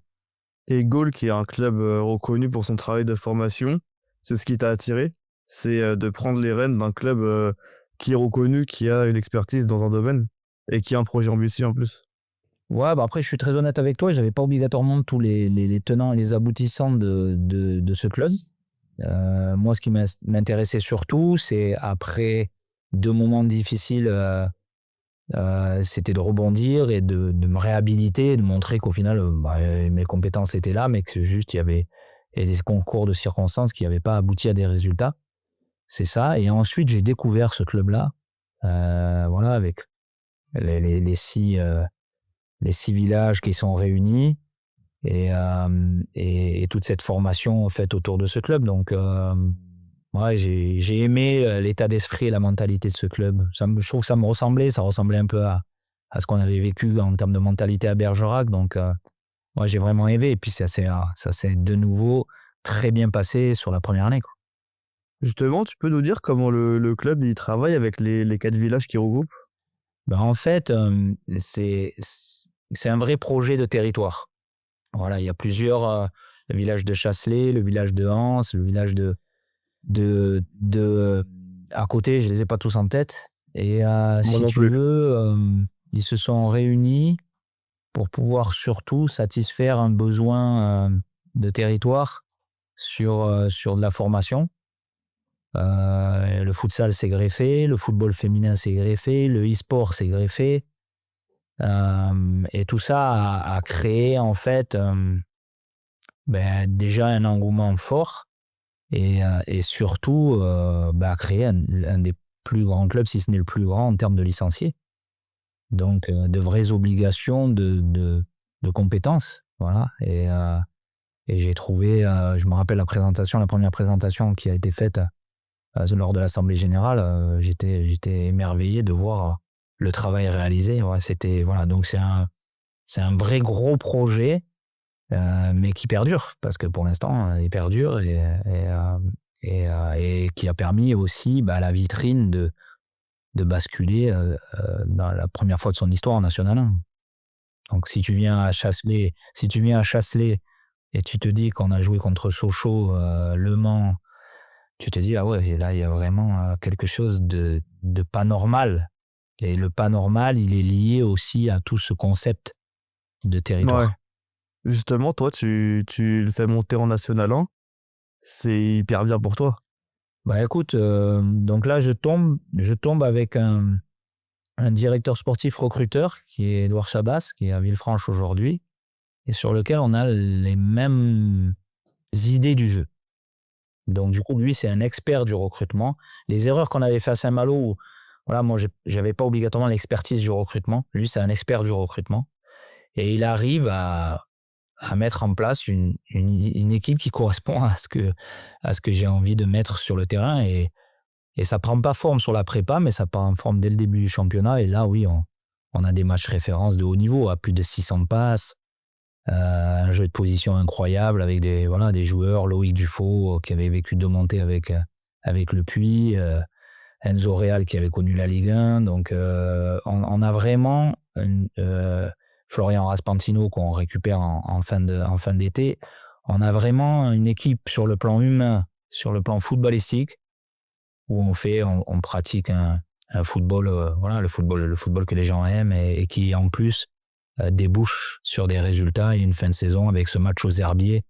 Et Gaulle, qui est un club reconnu pour son travail de formation, c'est ce qui t'a attiré? C'est de prendre les rênes d'un club qui est reconnu, qui a une expertise dans un domaine et qui a un projet ambitieux en plus. Ouais, après je suis très honnête avec toi, j'avais pas obligatoirement tous les tenants et les aboutissants de ce club. Moi, ce qui m'intéressait surtout, c'est après 2 moments difficiles, c'était de rebondir et de me réhabiliter, de montrer qu'au final, mes compétences étaient là, mais que juste il y avait des concours de circonstances qui n'avaient pas abouti à des résultats. C'est ça. Et ensuite, j'ai découvert ce club-là, voilà, avec les 6 villages qui sont réunis et toute cette formation faite autour de ce club. Donc, ouais, j'ai aimé l'état d'esprit et la mentalité de ce club. Je trouve que ça ressemblait un peu à ce qu'on avait vécu en termes de mentalité à Bergerac. Donc, ouais, j'ai vraiment aimé. Et puis, ça s'est de nouveau très bien passé sur la première année, quoi. Justement, tu peux nous dire comment le club il travaille avec les 4 villages qui regroupent? En fait, c'est un vrai projet de territoire. Voilà, il y a plusieurs, le village de Chasselet, le village de Anse, le village à côté, je les ai pas tous en tête. Et Moi si non tu plus. veux, ils se sont réunis pour pouvoir surtout satisfaire un besoin de territoire sur de la formation. Le futsal s'est greffé, le football féminin s'est greffé, le e-sport s'est greffé. Et tout ça a créé en fait déjà un engouement fort et surtout créer un des plus grands clubs, si ce n'est le plus grand en termes de licenciés. Donc, de vraies obligations de compétences. Voilà. Et j'ai trouvé, je me rappelle la première présentation qui a été faite lors de l'Assemblée générale, j'étais émerveillé de voir le travail réalisé. Ouais, donc c'est un vrai gros projet, mais qui perdure, parce que pour l'instant, il perdure et qui a permis aussi à la vitrine de basculer dans la première fois de son histoire en National 1. Donc si tu viens à Chasselet et tu te dis qu'on a joué contre Sochaux, Le Mans, tu te dis, ah ouais, là, il y a vraiment quelque chose de pas normal. Et le pas normal, il est lié aussi à tout ce concept de territoire. Ouais. Justement, toi, tu le fais monter en National 1. C'est hyper bien pour toi. Écoute, donc là, je tombe avec un directeur sportif recruteur qui est Édouard Chabas, qui est à Villefranche aujourd'hui, et sur lequel on a les mêmes idées du jeu. Donc, du coup, lui, c'est un expert du recrutement. Les erreurs qu'on avait fait à Saint-Malo, voilà, moi, j'avais pas obligatoirement l'expertise du recrutement. Lui, c'est un expert du recrutement. Et il arrive à mettre en place une équipe qui correspond à ce que j'ai envie de mettre sur le terrain. Et ça prend pas forme sur la prépa, mais ça prend forme dès le début du championnat. Et là, oui, on a des matchs références de haut niveau, à plus de 600 passes. Un jeu de position incroyable avec des joueurs, Loïc Dufaux qui avait vécu 2 montées avec Le Puy, Enzo Real qui avait connu la Ligue 1. Donc on a vraiment Florian Raspantino qu'on récupère en fin d'été. On a vraiment une équipe sur le plan humain, sur le plan footballistique, où on pratique un football, le football que les gens aiment et qui en plus débouche sur des résultats et une fin de saison avec ce match aux Herbiers,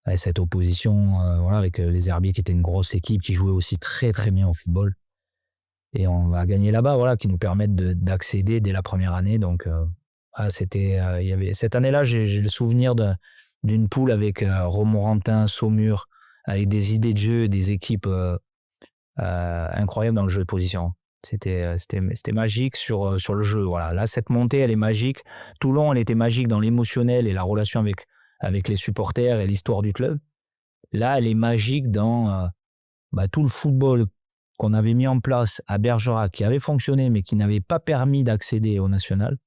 avec cette opposition avec les Herbiers qui étaient une grosse équipe qui jouait aussi très très bien au football, et on va gagner là-bas, qui nous permettent d'accéder dès la première année. Donc il y avait cette année-là, j'ai le souvenir d'une poule avec Romorantin, Saumur, avec des idées de jeu, des équipes incroyables dans le jeu de position. C'était magique sur le jeu. Voilà. Là, cette montée, elle est magique. Toulon, elle était magique dans l'émotionnel et la relation avec les supporters et l'histoire du club. Là, elle est magique dans tout le football qu'on avait mis en place à Bergerac, qui avait fonctionné, mais qui n'avait pas permis d'accéder au national.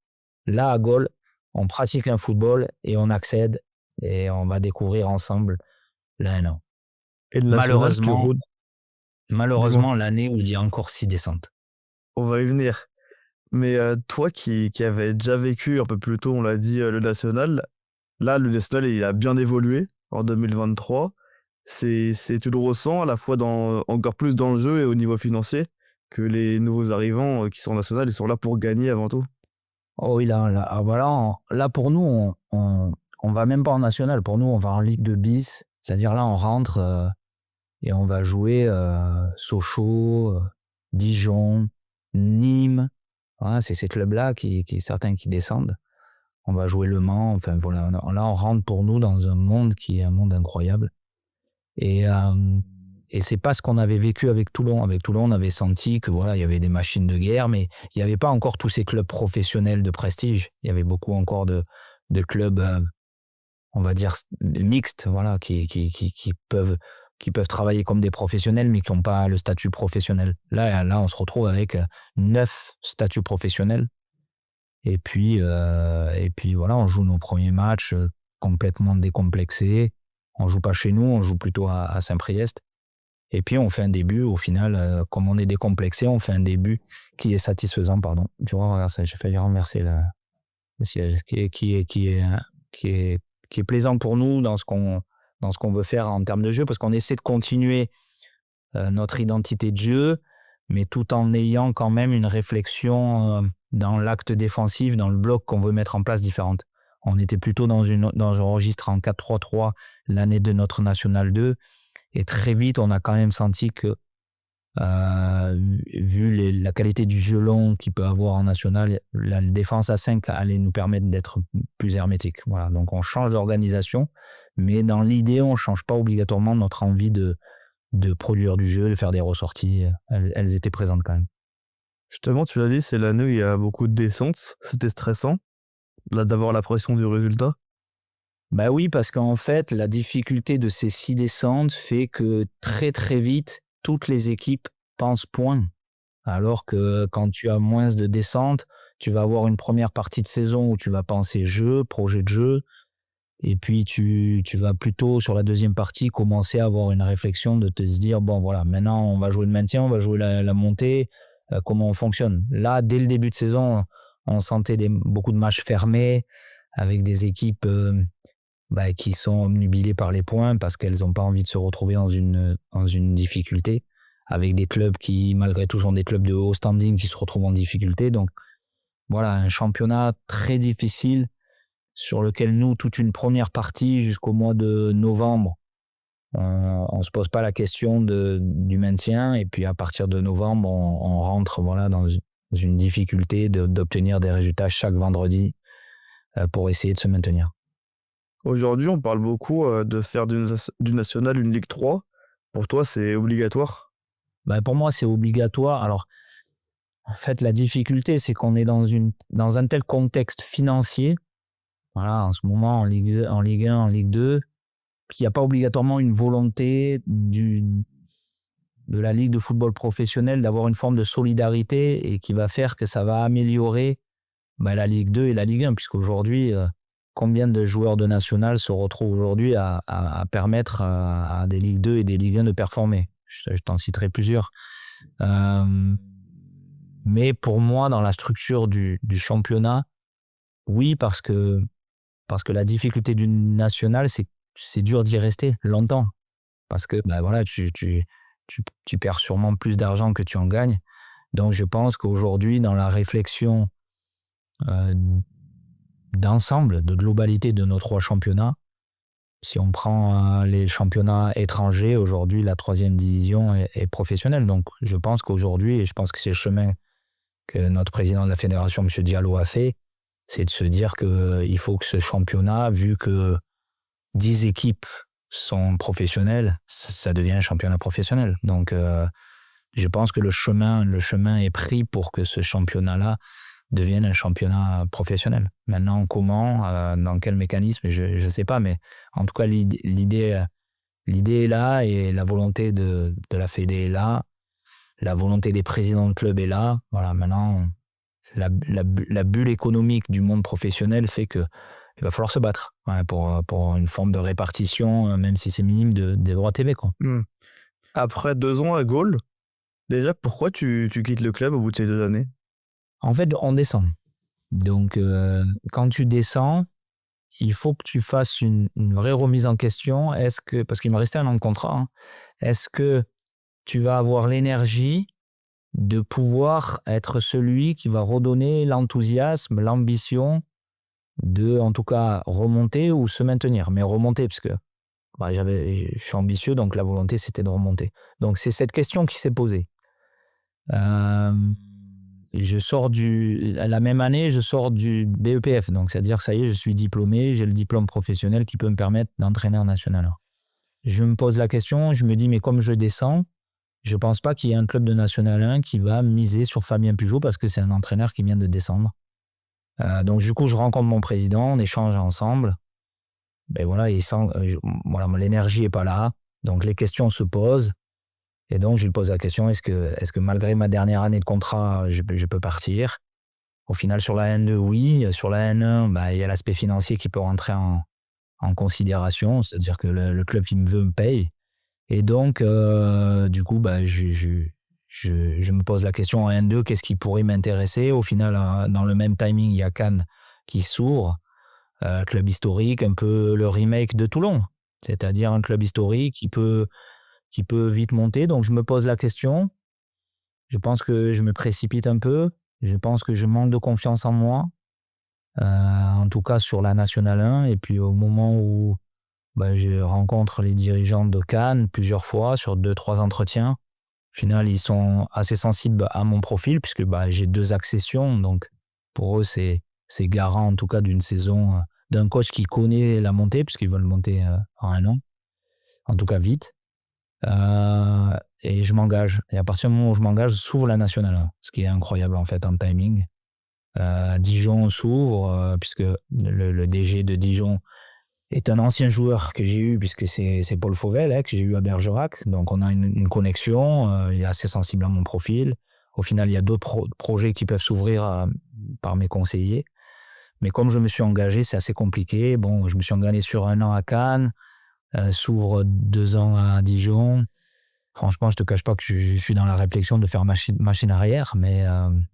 Là, à Gaulle, on pratique un football et on accède, et on va découvrir ensemble l'AN1. Et le national, Malheureusement, l'année où il y a encore 6 descentes. On va y venir. Mais toi qui avais déjà vécu un peu plus tôt, on l'a dit, le national, là, le national, il a bien évolué en 2023. Tu le ressens à la fois encore plus dans le jeu et au niveau financier, que les nouveaux arrivants qui sont en national, ils sont là pour gagner avant tout. Oh oui, là pour nous, on va même pas en national. Pour nous, on va en Ligue 2 bis. C'est-à-dire là, on rentre et on va jouer Sochaux, Dijon, Nîmes. Voilà, c'est ces clubs-là certains qui descendent. On va jouer Le Mans. Enfin voilà, là, on rentre pour nous dans un monde qui est un monde incroyable. Et c'est pas ce qu'on avait vécu avec Toulon. Avec Toulon, on avait senti que il y avait des machines de guerre, mais il n'y avait pas encore tous ces clubs professionnels de prestige. Il y avait beaucoup encore de clubs, on va dire, mixtes, qui peuvent travailler comme des professionnels, mais qui n'ont pas le statut professionnel. Là, on se retrouve avec 9 statuts professionnels. Et puis on joue nos premiers matchs complètement décomplexés. On joue pas chez nous, on joue plutôt à Saint-Priest. Et puis on fait un début, au final, comme on est décomplexé, on fait un début qui est satisfaisant, pardon. Tu vois, regarde ça, j'ai failli renverser le siège, qui est plaisant pour nous dans ce qu'on veut faire en termes de jeu, parce qu'on essaie de continuer notre identité de jeu, mais tout en ayant quand même une réflexion dans l'acte défensif, dans le bloc qu'on veut mettre en place différente. On était plutôt dans un registre en 4-3-3 l'année de notre National 2, et très vite on a quand même senti que vu la qualité du jeu long qu'il peut avoir en national, la défense à 5 allait nous permettre d'être plus hermétique. Voilà, donc on change d'organisation, Mais dans l'idée, on ne change pas obligatoirement notre envie de produire du jeu, de faire des ressorties. Elles étaient présentes quand même. Justement, tu l'as dit, c'est l'année où il y a beaucoup de descentes. C'était stressant, là, d'avoir la pression du résultat. Bah oui, parce qu'en fait, la difficulté de ces 6 descentes fait que très très vite, toutes les équipes pensent points. Alors que quand tu as moins de descentes, tu vas avoir une première partie de saison où tu vas penser jeu, projet de jeu, et puis tu vas plutôt sur la deuxième partie commencer à avoir une réflexion de te se dire, bon voilà, maintenant on va jouer le maintien, on va jouer la montée, comment on fonctionne. Là, dès le début de saison, on sentait beaucoup de matchs fermés avec des équipes qui sont obnubilées par les points parce qu'elles n'ont pas envie de se retrouver dans une difficulté, avec des clubs qui, malgré tout, sont des clubs de haut standing qui se retrouvent en difficulté. Donc, voilà, un championnat très difficile sur lequel nous, toute une première partie jusqu'au mois de novembre, on ne se pose pas la question du maintien. Et puis, à partir de novembre, on rentre dans une difficulté d'obtenir des résultats chaque vendredi pour essayer de se maintenir. Aujourd'hui, on parle beaucoup de faire du national une Ligue 3. Pour toi, c'est obligatoire? Pour moi, c'est obligatoire. Alors, en fait, la difficulté, c'est qu'on est dans un tel contexte financier. Voilà, en ce moment, en Ligue 1, en Ligue 2, qu'il n'y a pas obligatoirement une volonté de la Ligue de football professionnel d'avoir une forme de solidarité et qui va faire que ça va améliorer la Ligue 2 et la Ligue 1, puisqu'aujourd'hui, combien de joueurs de national se retrouvent aujourd'hui à permettre à des Ligue 2 et des Ligue 1 de performer? Je t'en citerai plusieurs. Mais pour moi, dans la structure du championnat, oui, parce que la difficulté du national, c'est dur d'y rester longtemps. Parce que tu perds sûrement plus d'argent que tu en gagnes. Donc je pense qu'aujourd'hui, dans la réflexion d'ensemble, de globalité de nos 3 championnats, si on prend les championnats étrangers, aujourd'hui, la 3e division est professionnelle. Donc, je pense qu'aujourd'hui, et je pense que c'est le chemin que notre président de la fédération, M. Diallo, a fait, c'est de se dire qu'il faut que ce championnat, vu que 10 équipes sont professionnelles, ça devient un championnat professionnel. Donc, je pense que le chemin est pris pour que ce championnat-là devienne un championnat professionnel. Maintenant, comment, dans quel mécanisme, je ne sais pas, mais en tout cas, l'idée est là et la volonté de la Fédé est là, la volonté des présidents de club est là. Voilà, maintenant, la bulle économique du monde professionnel fait qu'il va falloir se battre pour une forme de répartition, même si c'est minime, des droits TV, quoi. Après 2 ans à Gaulle, déjà, pourquoi tu quittes le club au bout de ces 2 années? En fait, on descend. Donc, quand tu descends, il faut que tu fasses une vraie remise en question. Parce qu'il me restait 1 an de contrat, hein, est-ce que tu vas avoir l'énergie de pouvoir être celui qui va redonner l'enthousiasme, l'ambition de, en tout cas, remonter ou se maintenir? Mais remonter, parce que je suis ambitieux, donc la volonté, c'était de remonter. Donc, c'est cette question qui s'est posée. La même année, je sors du BEPF, donc c'est-à-dire ça y est, je suis diplômé, j'ai le diplôme professionnel qui peut me permettre d'entraîner en national 1. Je me pose la question, je me dis, mais comme je descends, je pense pas qu'il y ait un club de national 1 qui va miser sur Fabien Pugeot parce que c'est un entraîneur qui vient de descendre. Donc du coup, je rencontre mon président, on échange ensemble. L'énergie est pas là, donc les questions se posent. Et donc, je lui pose la question, est-ce que malgré ma dernière année de contrat, je peux partir? Au final, sur la N2, oui. Sur la N1, il y a l'aspect financier qui peut rentrer en considération, c'est-à-dire que le club qui me veut me paye. Et donc, du coup, je me pose la question en N2, qu'est-ce qui pourrait m'intéresser? Au final, dans le même timing, il y a Cannes qui s'ouvre, club historique, un peu le remake de Toulon, c'est-à-dire un club historique qui peut vite monter. Donc, je me pose la question. Je pense que je me précipite un peu. Je pense que je manque de confiance en moi, en tout cas sur la Nationale 1. Et puis, au moment où je rencontre les dirigeants de Cannes plusieurs fois sur 2-3 entretiens, au final, ils sont assez sensibles à mon profil puisque j'ai 2 accessions. Donc, pour eux, c'est garant en tout cas d'une saison d'un coach qui connaît la montée, puisqu'ils veulent monter en 1 an, en tout cas vite. Et je m'engage. Et à partir du moment où je m'engage, s'ouvre la Nationale 1, ce qui est incroyable en fait en timing. Dijon s'ouvre, puisque le DG de Dijon est un ancien joueur que j'ai eu, puisque c'est Paul Fauvel, que j'ai eu à Bergerac. Donc on a une connexion, il est assez sensible à mon profil. Au final, il y a d'autres projets qui peuvent s'ouvrir par mes conseillers. Mais comme je me suis engagé, c'est assez compliqué. Bon, je me suis engagé sur 1 an à Cannes, s'ouvre 2 ans à Dijon. Franchement, je te cache pas que je suis dans la réflexion de faire machine arrière, mais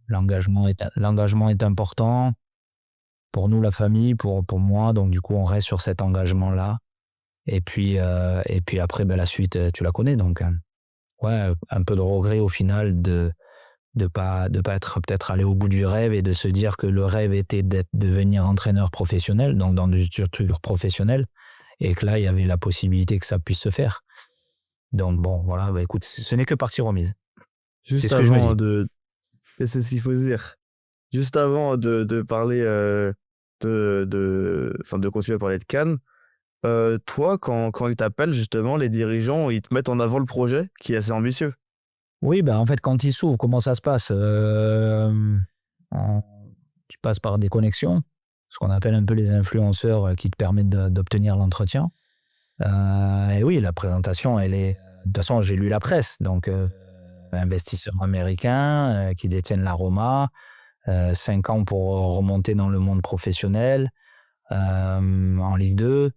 l'engagement est important pour nous, la famille, pour moi. Donc du coup, on reste sur cet engagement-là. Et puis après, la suite, tu la connais. Donc ouais, un peu de regret au final de pas être peut-être allé au bout du rêve et de se dire que le rêve était de devenir entraîneur professionnel, donc dans des structures professionnelles, et que là, il y avait la possibilité que ça puisse se faire. Donc bon, voilà, écoute, ce n'est que partie remise. Juste C'est ce que je me avant dis. et c'est ce qu'il faut se dire. Juste avant de parler, de continuer à parler de Cannes, toi, quand ils t'appellent, justement, les dirigeants, ils te mettent en avant le projet qui est assez ambitieux. Oui, en fait, quand il s'ouvre, comment ça se passe? Tu passes par des connexions, ce qu'on appelle un peu les influenceurs qui te permettent d'obtenir l'entretien. Et oui, la présentation, elle est... De toute façon, j'ai lu la presse, donc investisseurs américains qui détiennent l'Aroma, 5 ans pour remonter dans le monde professionnel, en Ligue 2,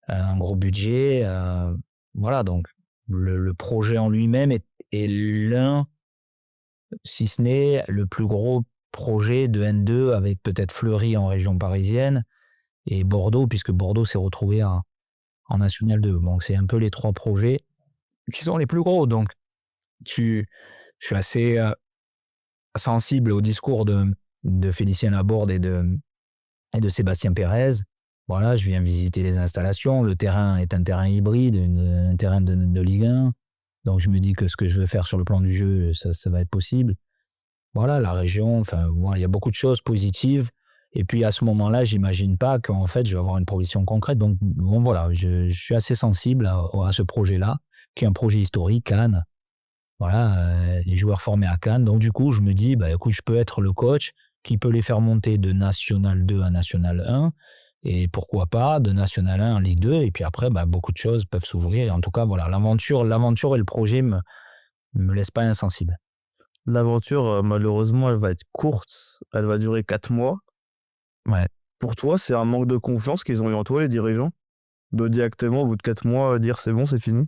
un gros budget. Voilà, donc le projet en lui-même est l'un, si ce n'est le plus gros projet de N2, avec peut-être Fleury en région parisienne et Bordeaux, puisque Bordeaux s'est retrouvé en National 2. Donc c'est un peu les 3 projets qui sont les plus gros. Donc je suis assez sensible au discours de Félicien Laborde et de Sébastien Pérez. Voilà, je viens visiter les installations. Le terrain est un terrain hybride, un terrain de Ligue 1. Donc je me dis que ce que je veux faire sur le plan du jeu, ça va être possible. Voilà, la région, enfin, voilà, il y a beaucoup de choses positives. Et puis à ce moment-là, j'imagine pas qu'en fait, je vais avoir une proposition concrète. Donc bon, voilà, je suis assez sensible à ce projet-là, qui est un projet historique, Cannes. Voilà, les joueurs formés à Cannes. Donc du coup, je me dis, écoute, je peux être le coach qui peut les faire monter de National 2 à National 1. Et pourquoi pas de National 1 en Ligue 2. Et puis après, beaucoup de choses peuvent s'ouvrir. En tout cas, voilà, l'aventure et le projet me laissent pas insensible. L'aventure, malheureusement, elle va être courte. Elle va durer 4 mois. Ouais. Pour toi, c'est un manque de confiance qu'ils ont eu en toi, les dirigeants, de directement, au bout de 4 mois, dire c'est bon, c'est fini?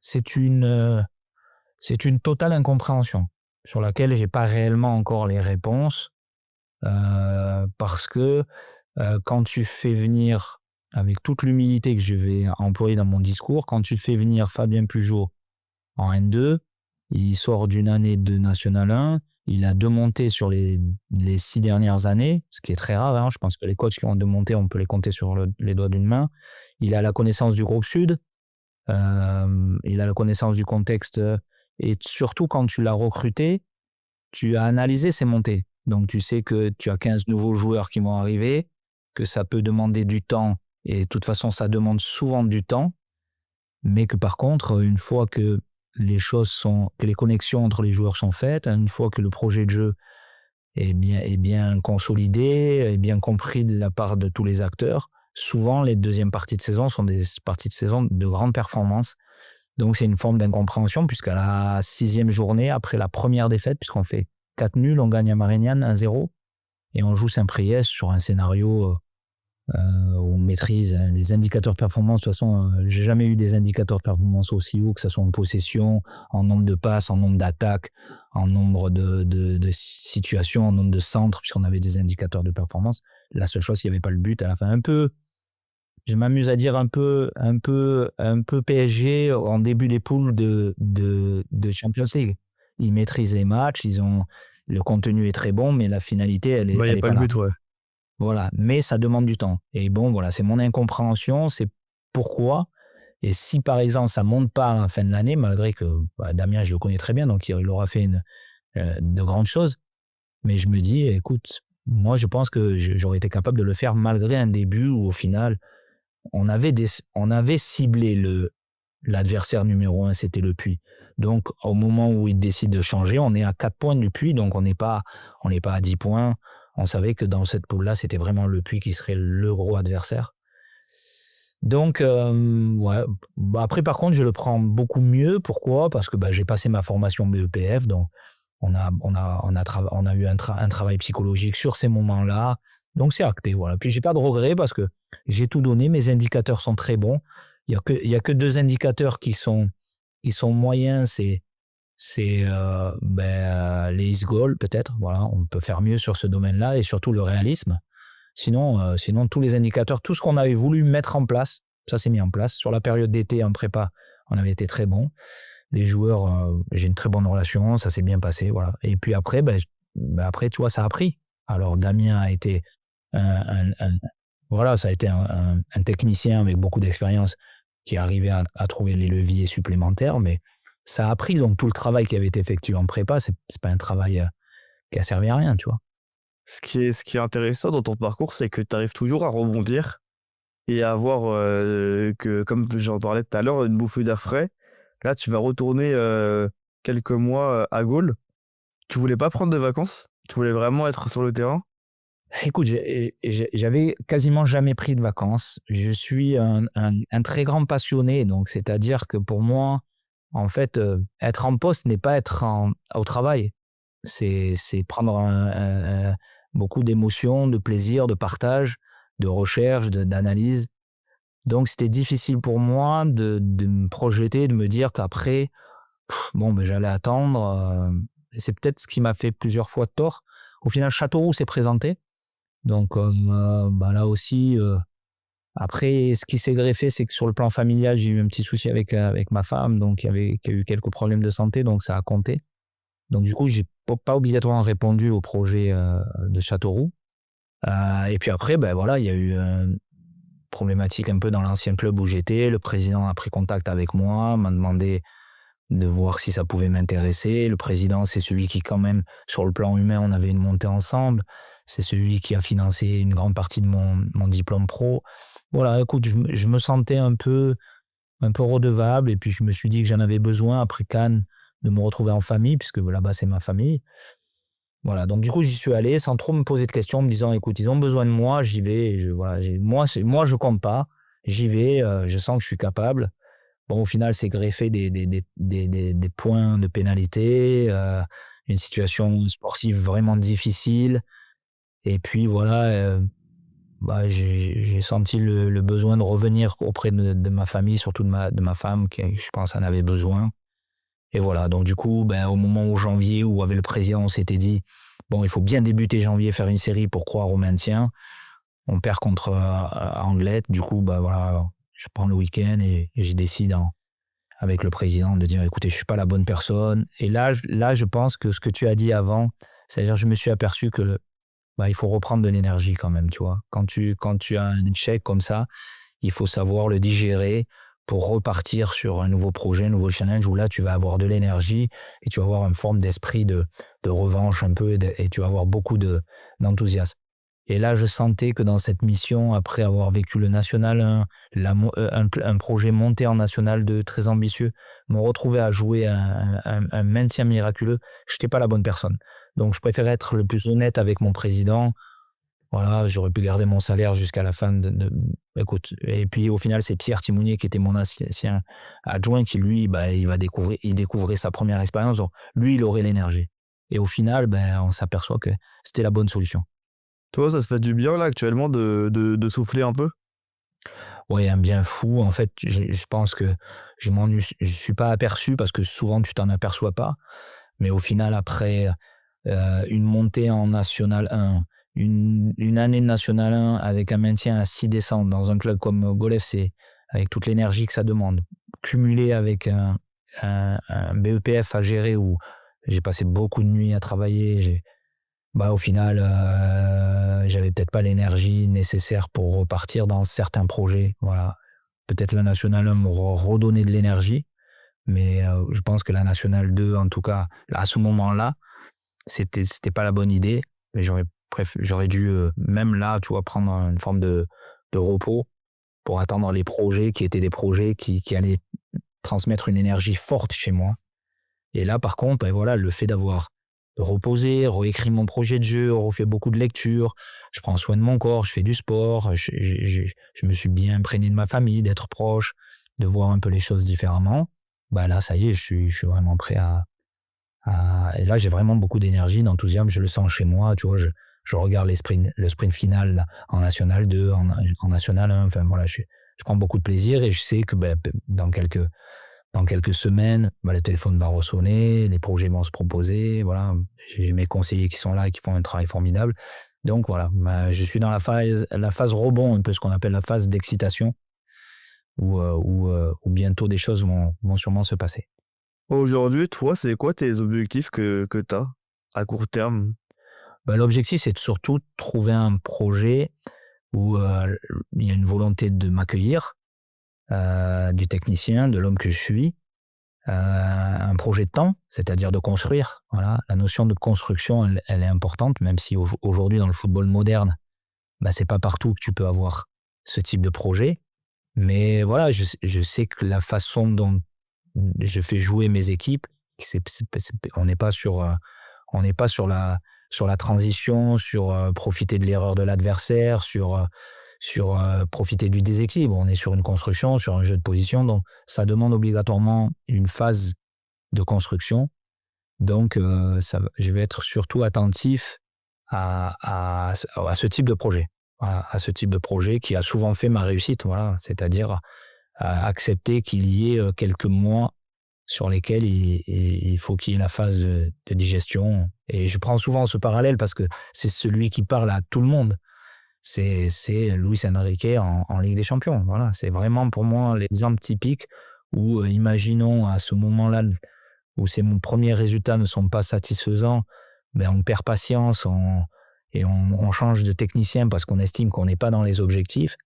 C'est une totale incompréhension sur laquelle j'ai pas réellement encore les réponses, parce que quand tu fais venir, avec toute l'humilité que je vais employer dans mon discours, quand tu fais venir Fabien Pugeot en N2, il sort d'une année de National 1, il a 2 montées sur les 6 dernières années, ce qui est très rare, hein. Je pense que les coachs qui ont 2 montées, on peut les compter sur les doigts d'une main. Il a la connaissance du groupe Sud, il a la connaissance du contexte, et surtout quand tu l'as recruté, tu as analysé ses montées. Donc tu sais que tu as 15 nouveaux joueurs qui vont arriver, que ça peut demander du temps, et de toute façon ça demande souvent du temps, mais que par contre, une fois que que les connexions entre les joueurs sont faites, une fois que le projet de jeu est bien consolidé, est bien compris de la part de tous les acteurs, souvent les deuxièmes parties de saison sont des parties de saison de grande performance. Donc c'est une forme d'incompréhension, puisqu'à la 6e journée, après la première défaite, puisqu'on fait 4 nuls, on gagne à Marignane 1-0, et on joue Saint-Priest sur un scénario où on maîtrise les indicateurs de performance. De toute façon, j'ai jamais eu des indicateurs de performance aussi hauts, que ce soit en possession, en nombre de passes, en nombre d'attaques, en nombre de situations, en nombre de centres, puisqu'on avait des indicateurs de performance. La seule chose, il n'y avait pas le but à la fin. Je m'amuse à dire un peu PSG en début des poules de Champions League. Ils maîtrisent les matchs, le contenu est très bon, mais la finalité, elle Il n'y est a pas pas le là. but, ouais. Voilà, mais ça demande du temps. Et bon, voilà, c'est mon incompréhension, c'est pourquoi. Et si par exemple ça monte pas à la fin de l'année, malgré que Damien, je le connais très bien, donc il aura fait de grandes choses, mais je me dis, écoute, moi, je pense que j'aurais été capable de le faire malgré un début où, au final, on avait ciblé l'adversaire numéro 1, c'était le Puy. Donc, au moment où il décide de changer, on est à 4 points du Puy, donc on n'est pas à 10 points. On savait que dans cette poule-là, c'était vraiment le Puy qui serait le gros adversaire. Donc, ouais. Après, par contre, je le prends beaucoup mieux. Pourquoi ? Parce que j'ai passé ma formation BEPF, donc on a eu un travail psychologique sur ces moments-là. Donc, c'est acté, voilà. Puis, j'ai pas de regrets parce que j'ai tout donné. Mes indicateurs sont très bons. Il y a que 2 indicateurs qui sont moyens. C'est les east goals, peut-être. Voilà, on peut faire mieux sur ce domaine-là et surtout le réalisme. Sinon, tous les indicateurs, tout ce qu'on avait voulu mettre en place, ça s'est mis en place. Sur la période d'été en prépa, on avait été très bons. Les joueurs, j'ai une très bonne relation, ça s'est bien passé, voilà. Et puis après, après, tu vois, ça a pris. Alors Damien a été ça a été un technicien avec beaucoup d'expérience qui est arrivé à trouver les leviers supplémentaires, mais ça a pris. Donc tout le travail qui avait été effectué en prépa, c'est pas un travail qui a servi à rien, tu vois. Ce qui est intéressant dans ton parcours, c'est que tu arrives toujours à rebondir et à avoir, que, comme j'en parlais tout à l'heure, une bouffée d'air frais. Là, tu vas retourner quelques mois à Gaulle. Tu voulais pas prendre de vacances? Tu voulais vraiment être sur le terrain? Écoute, j'avais quasiment jamais pris de vacances. Je suis un très grand passionné, donc c'est-à-dire que pour moi, en fait, être en poste n'est pas être au travail. C'est prendre beaucoup d'émotions, de plaisir, de partage, de recherche, d'analyse. Donc, c'était difficile pour moi de me projeter, de me dire qu'après, j'allais attendre. Et c'est peut-être ce qui m'a fait plusieurs fois tort. Au final, Châteauroux s'est présenté. Donc, là aussi, après, ce qui s'est greffé, c'est que sur le plan familial, j'ai eu un petit souci avec ma femme, donc qui a eu quelques problèmes de santé, donc ça a compté. Donc, du coup, j'ai pas obligatoirement répondu au projet de Châteauroux. Et puis après, il y a eu une problématique un peu dans l'ancien club où j'étais. Le président a pris contact avec moi, m'a demandé de voir si ça pouvait m'intéresser. Le président, c'est celui qui, quand même, sur le plan humain, on avait une montée ensemble. C'est celui qui a financé une grande partie de mon diplôme pro. Voilà, écoute, je me sentais un peu redevable, et puis je me suis dit que j'en avais besoin, après Cannes, de me retrouver en famille, puisque là-bas, c'est ma famille. Voilà, donc du coup, j'y suis allé sans trop me poser de questions, me disant, écoute, ils ont besoin de moi, j'y vais. Moi, je compte pas. J'y vais, je sens que je suis capable. Bon, au final, c'est greffé des points de pénalité, une situation sportive vraiment difficile. Et puis voilà, j'ai senti le besoin de revenir auprès de ma famille, surtout de ma femme, qui, je pense, en avait besoin. Et voilà, donc du coup, au moment où janvier, où avec le président, on s'était dit, il faut bien débuter janvier, faire une série pour croire au maintien. On perd contre Anglet, du coup, je prends le week-end et je décide avec le président de dire, écoutez, je suis pas la bonne personne. Et là, je pense que ce que tu as dit avant, c'est-à-dire, je me suis aperçu que il faut reprendre de l'énergie quand même, tu vois. Quand tu as un échec comme ça, il faut savoir le digérer pour repartir sur un nouveau projet, un nouveau challenge où là, tu vas avoir de l'énergie et tu vas avoir une forme d'esprit de revanche un peu, et tu vas avoir beaucoup d'enthousiasme. Et là, je sentais que dans cette mission, après avoir vécu le National 1, un projet monté en National 2 très ambitieux, me retrouver à jouer un maintien miraculeux, je n'étais pas la bonne personne. Donc, je préférais être le plus honnête avec mon président. Voilà, j'aurais pu garder mon salaire jusqu'à la fin écoute, et puis au final, c'est Pierre Timounier qui était mon ancien adjoint qui, lui, il découvrait sa première expérience. Donc, lui, il aurait l'énergie. Et au final, on s'aperçoit que c'était la bonne solution. Toi, ça se fait du bien, là, actuellement, de souffler un peu? Ouais, un bien fou. En fait, je pense que je suis pas aperçu parce que souvent, tu t'en aperçois pas. Mais au final, après une montée en National 1, une année de National 1 avec un maintien à 6 descentes dans un club comme Gaulle FC, avec toute l'énergie que ça demande, cumulé avec un BEPF à gérer où j'ai passé beaucoup de nuits à travailler, au final, j'avais peut-être pas l'énergie nécessaire pour repartir dans certains projets. Voilà. Peut-être la National 1 m'aura redonné de l'énergie, mais je pense que la National 2, en tout cas, à ce moment-là, c'était pas la bonne idée. Mais j'aurais j'aurais dû, même là, tu vois, prendre une forme de repos pour attendre les projets qui étaient des projets qui allaient transmettre une énergie forte chez moi. Et là, par contre, ben voilà, le fait d'avoir reposé, réécrit mon projet de jeu, refait beaucoup de lectures, je prends soin de mon corps, je fais du sport, je me suis bien imprégné de ma famille, d'être proche, de voir un peu les choses différemment. Bah là, ça y est, je suis vraiment prêt et là, j'ai vraiment beaucoup d'énergie, d'enthousiasme, je le sens chez moi, tu vois, je regarde le sprint final là, en National 2, en National 1, enfin voilà, je prends beaucoup de plaisir et je sais que dans quelques semaines, le téléphone va ressonner, les projets vont se proposer, voilà, j'ai mes conseillers qui sont là et qui font un travail formidable. Donc voilà, je suis dans la phase rebond, un peu ce qu'on appelle la phase d'excitation, où bientôt des choses vont sûrement se passer. Aujourd'hui, toi, c'est quoi tes objectifs que tu as à court terme? L'objectif, c'est de surtout trouver un projet où il y a une volonté de m'accueillir, du technicien, de l'homme que je suis, un projet de temps, c'est-à-dire de construire. Voilà, la notion de construction, elle est importante, même si aujourd'hui dans le football moderne, c'est pas partout que tu peux avoir ce type de projet. Mais voilà, je sais que la façon dont je fais jouer mes équipes, on n'est pas sur la transition, sur profiter de l'erreur de l'adversaire, sur profiter du déséquilibre. On est sur une construction, sur un jeu de position, donc ça demande obligatoirement une phase de construction. Donc je vais être surtout attentif à ce type de projet, voilà, à ce type de projet qui a souvent fait ma réussite, voilà, c'est-à-dire à accepter qu'il y ait quelques mois sur lesquels il faut qu'il y ait la phase de digestion. Et je prends souvent ce parallèle parce que c'est celui qui parle à tout le monde. C'est Luis Enrique en Ligue des Champions. Voilà, c'est vraiment pour moi l'exemple typique où, imaginons à ce moment-là où mon premiers résultats ne sont pas satisfaisants, on perd patience et on change de technicien parce qu'on estime qu'on n'est pas dans les objectifs.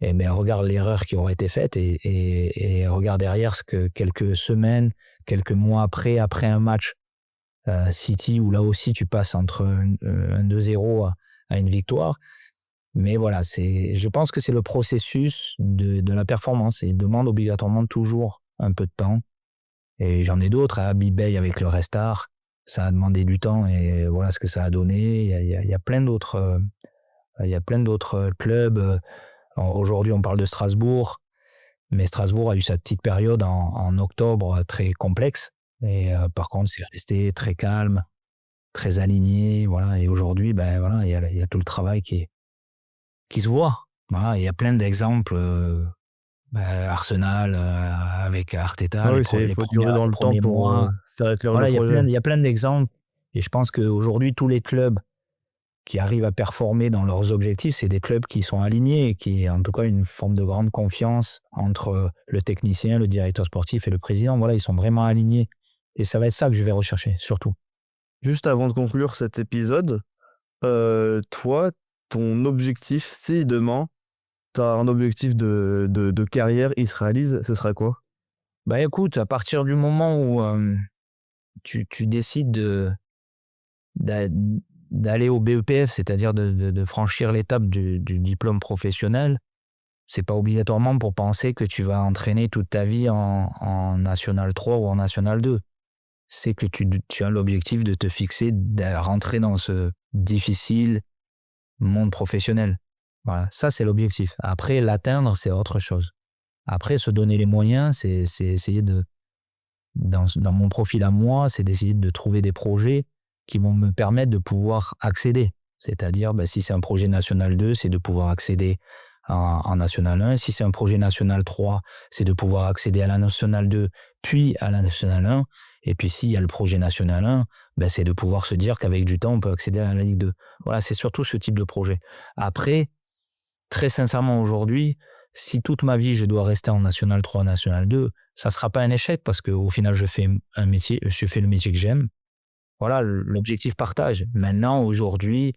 Et regarde l'erreur qui aurait été faite et regarde derrière ce que quelques semaines, quelques mois après un match City où là aussi tu passes entre un 2-0 à une victoire. Mais voilà, je pense que c'est le processus de la performance et il demande obligatoirement toujours un peu de temps. Et j'en ai d'autres à Bibey avec le Restart, ça a demandé du temps et voilà ce que ça a donné. Il y a plein d'autres clubs. Aujourd'hui, on parle de Strasbourg, mais Strasbourg a eu sa petite période en octobre très complexe. Et par contre, c'est resté très calme, très aligné, voilà. Et aujourd'hui, voilà, il y a tout le travail qui se voit. Voilà, il y a plein d'exemples. Arsenal avec Arteta, Ah oui, il faut durer dans le temps pour faire éclairer voilà, le projet. il y a plein d'exemples. Et je pense qu'aujourd'hui, tous les clubs qui arrivent à performer dans leurs objectifs, c'est des clubs qui sont alignés et qui, en tout cas, une forme de grande confiance entre le technicien, le directeur sportif et le président. Voilà, ils sont vraiment alignés. Et ça va être ça que je vais rechercher, surtout. Juste avant de conclure cet épisode, toi, ton objectif, si demain, tu as un objectif de carrière, il se réalise, ce sera quoi? Écoute, à partir du moment où tu décides d'aller au BEPF, c'est-à-dire de franchir l'étape du diplôme professionnel, c'est pas obligatoirement pour penser que tu vas entraîner toute ta vie en National 3 ou en National 2. C'est que tu as l'objectif de te fixer, de rentrer dans ce difficile monde professionnel. Voilà, ça c'est l'objectif. Après, l'atteindre, c'est autre chose. Après, se donner les moyens, c'est essayer dans mon profil à moi, c'est d'essayer de trouver des projets qui vont me permettre de pouvoir accéder. C'est-à-dire, si c'est un projet National 2, c'est de pouvoir accéder en National 1. Si c'est un projet National 3, c'est de pouvoir accéder à la National 2, puis à la National 1. Et puis, s'il y a le projet National 1, c'est de pouvoir se dire qu'avec du temps, on peut accéder à la Ligue 2. Voilà, c'est surtout ce type de projet. Après, très sincèrement, aujourd'hui, si toute ma vie, je dois rester en National 3, National 2, ça ne sera pas un échec parce qu'au final, je fais le métier que j'aime. Voilà, l'objectif partage. Maintenant, aujourd'hui,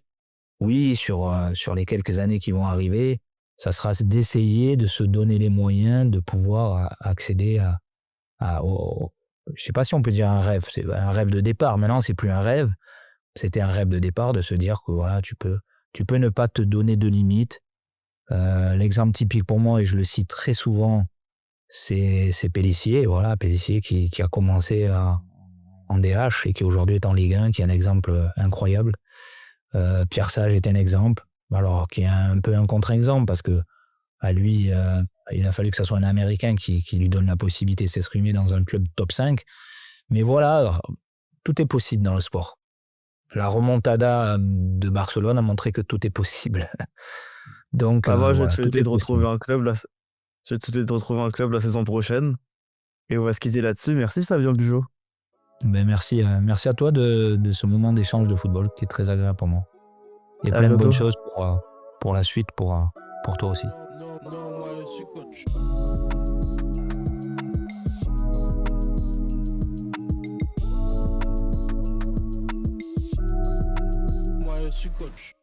oui, sur les quelques années qui vont arriver, ça sera d'essayer de se donner les moyens de pouvoir accéder je ne sais pas si on peut dire un rêve, c'est un rêve de départ. Maintenant, c'est plus un rêve, c'était un rêve de départ de se dire que voilà, tu peux ne pas te donner de limites. L'exemple typique pour moi, et je le cite très souvent, c'est Pélissier. Voilà, Pélissier qui a commencé en DH et qui aujourd'hui est en Ligue 1, qui est un exemple incroyable. Pierre Sage est un exemple, alors qui est un peu un contre-exemple parce que à lui, il a fallu que ce soit un Américain qui lui donne la possibilité de s'exprimer dans un club top 5. Mais voilà, tout est possible dans le sport. La remontada de Barcelone a montré que tout est possible. Donc, Moi, je vais voilà, te tout souhaiter est de retrouver possible. un club je vais te souhaiter de retrouver un club la saison prochaine. Et on va se quitter là-dessus. Merci Fabien Bugeaud. Ben, merci à toi de ce moment d'échange de football qui est très agréable pour moi. Et À plein de bonnes bientôt. choses pour la suite, pour toi aussi. Non, moi je suis coach. Moi je suis coach.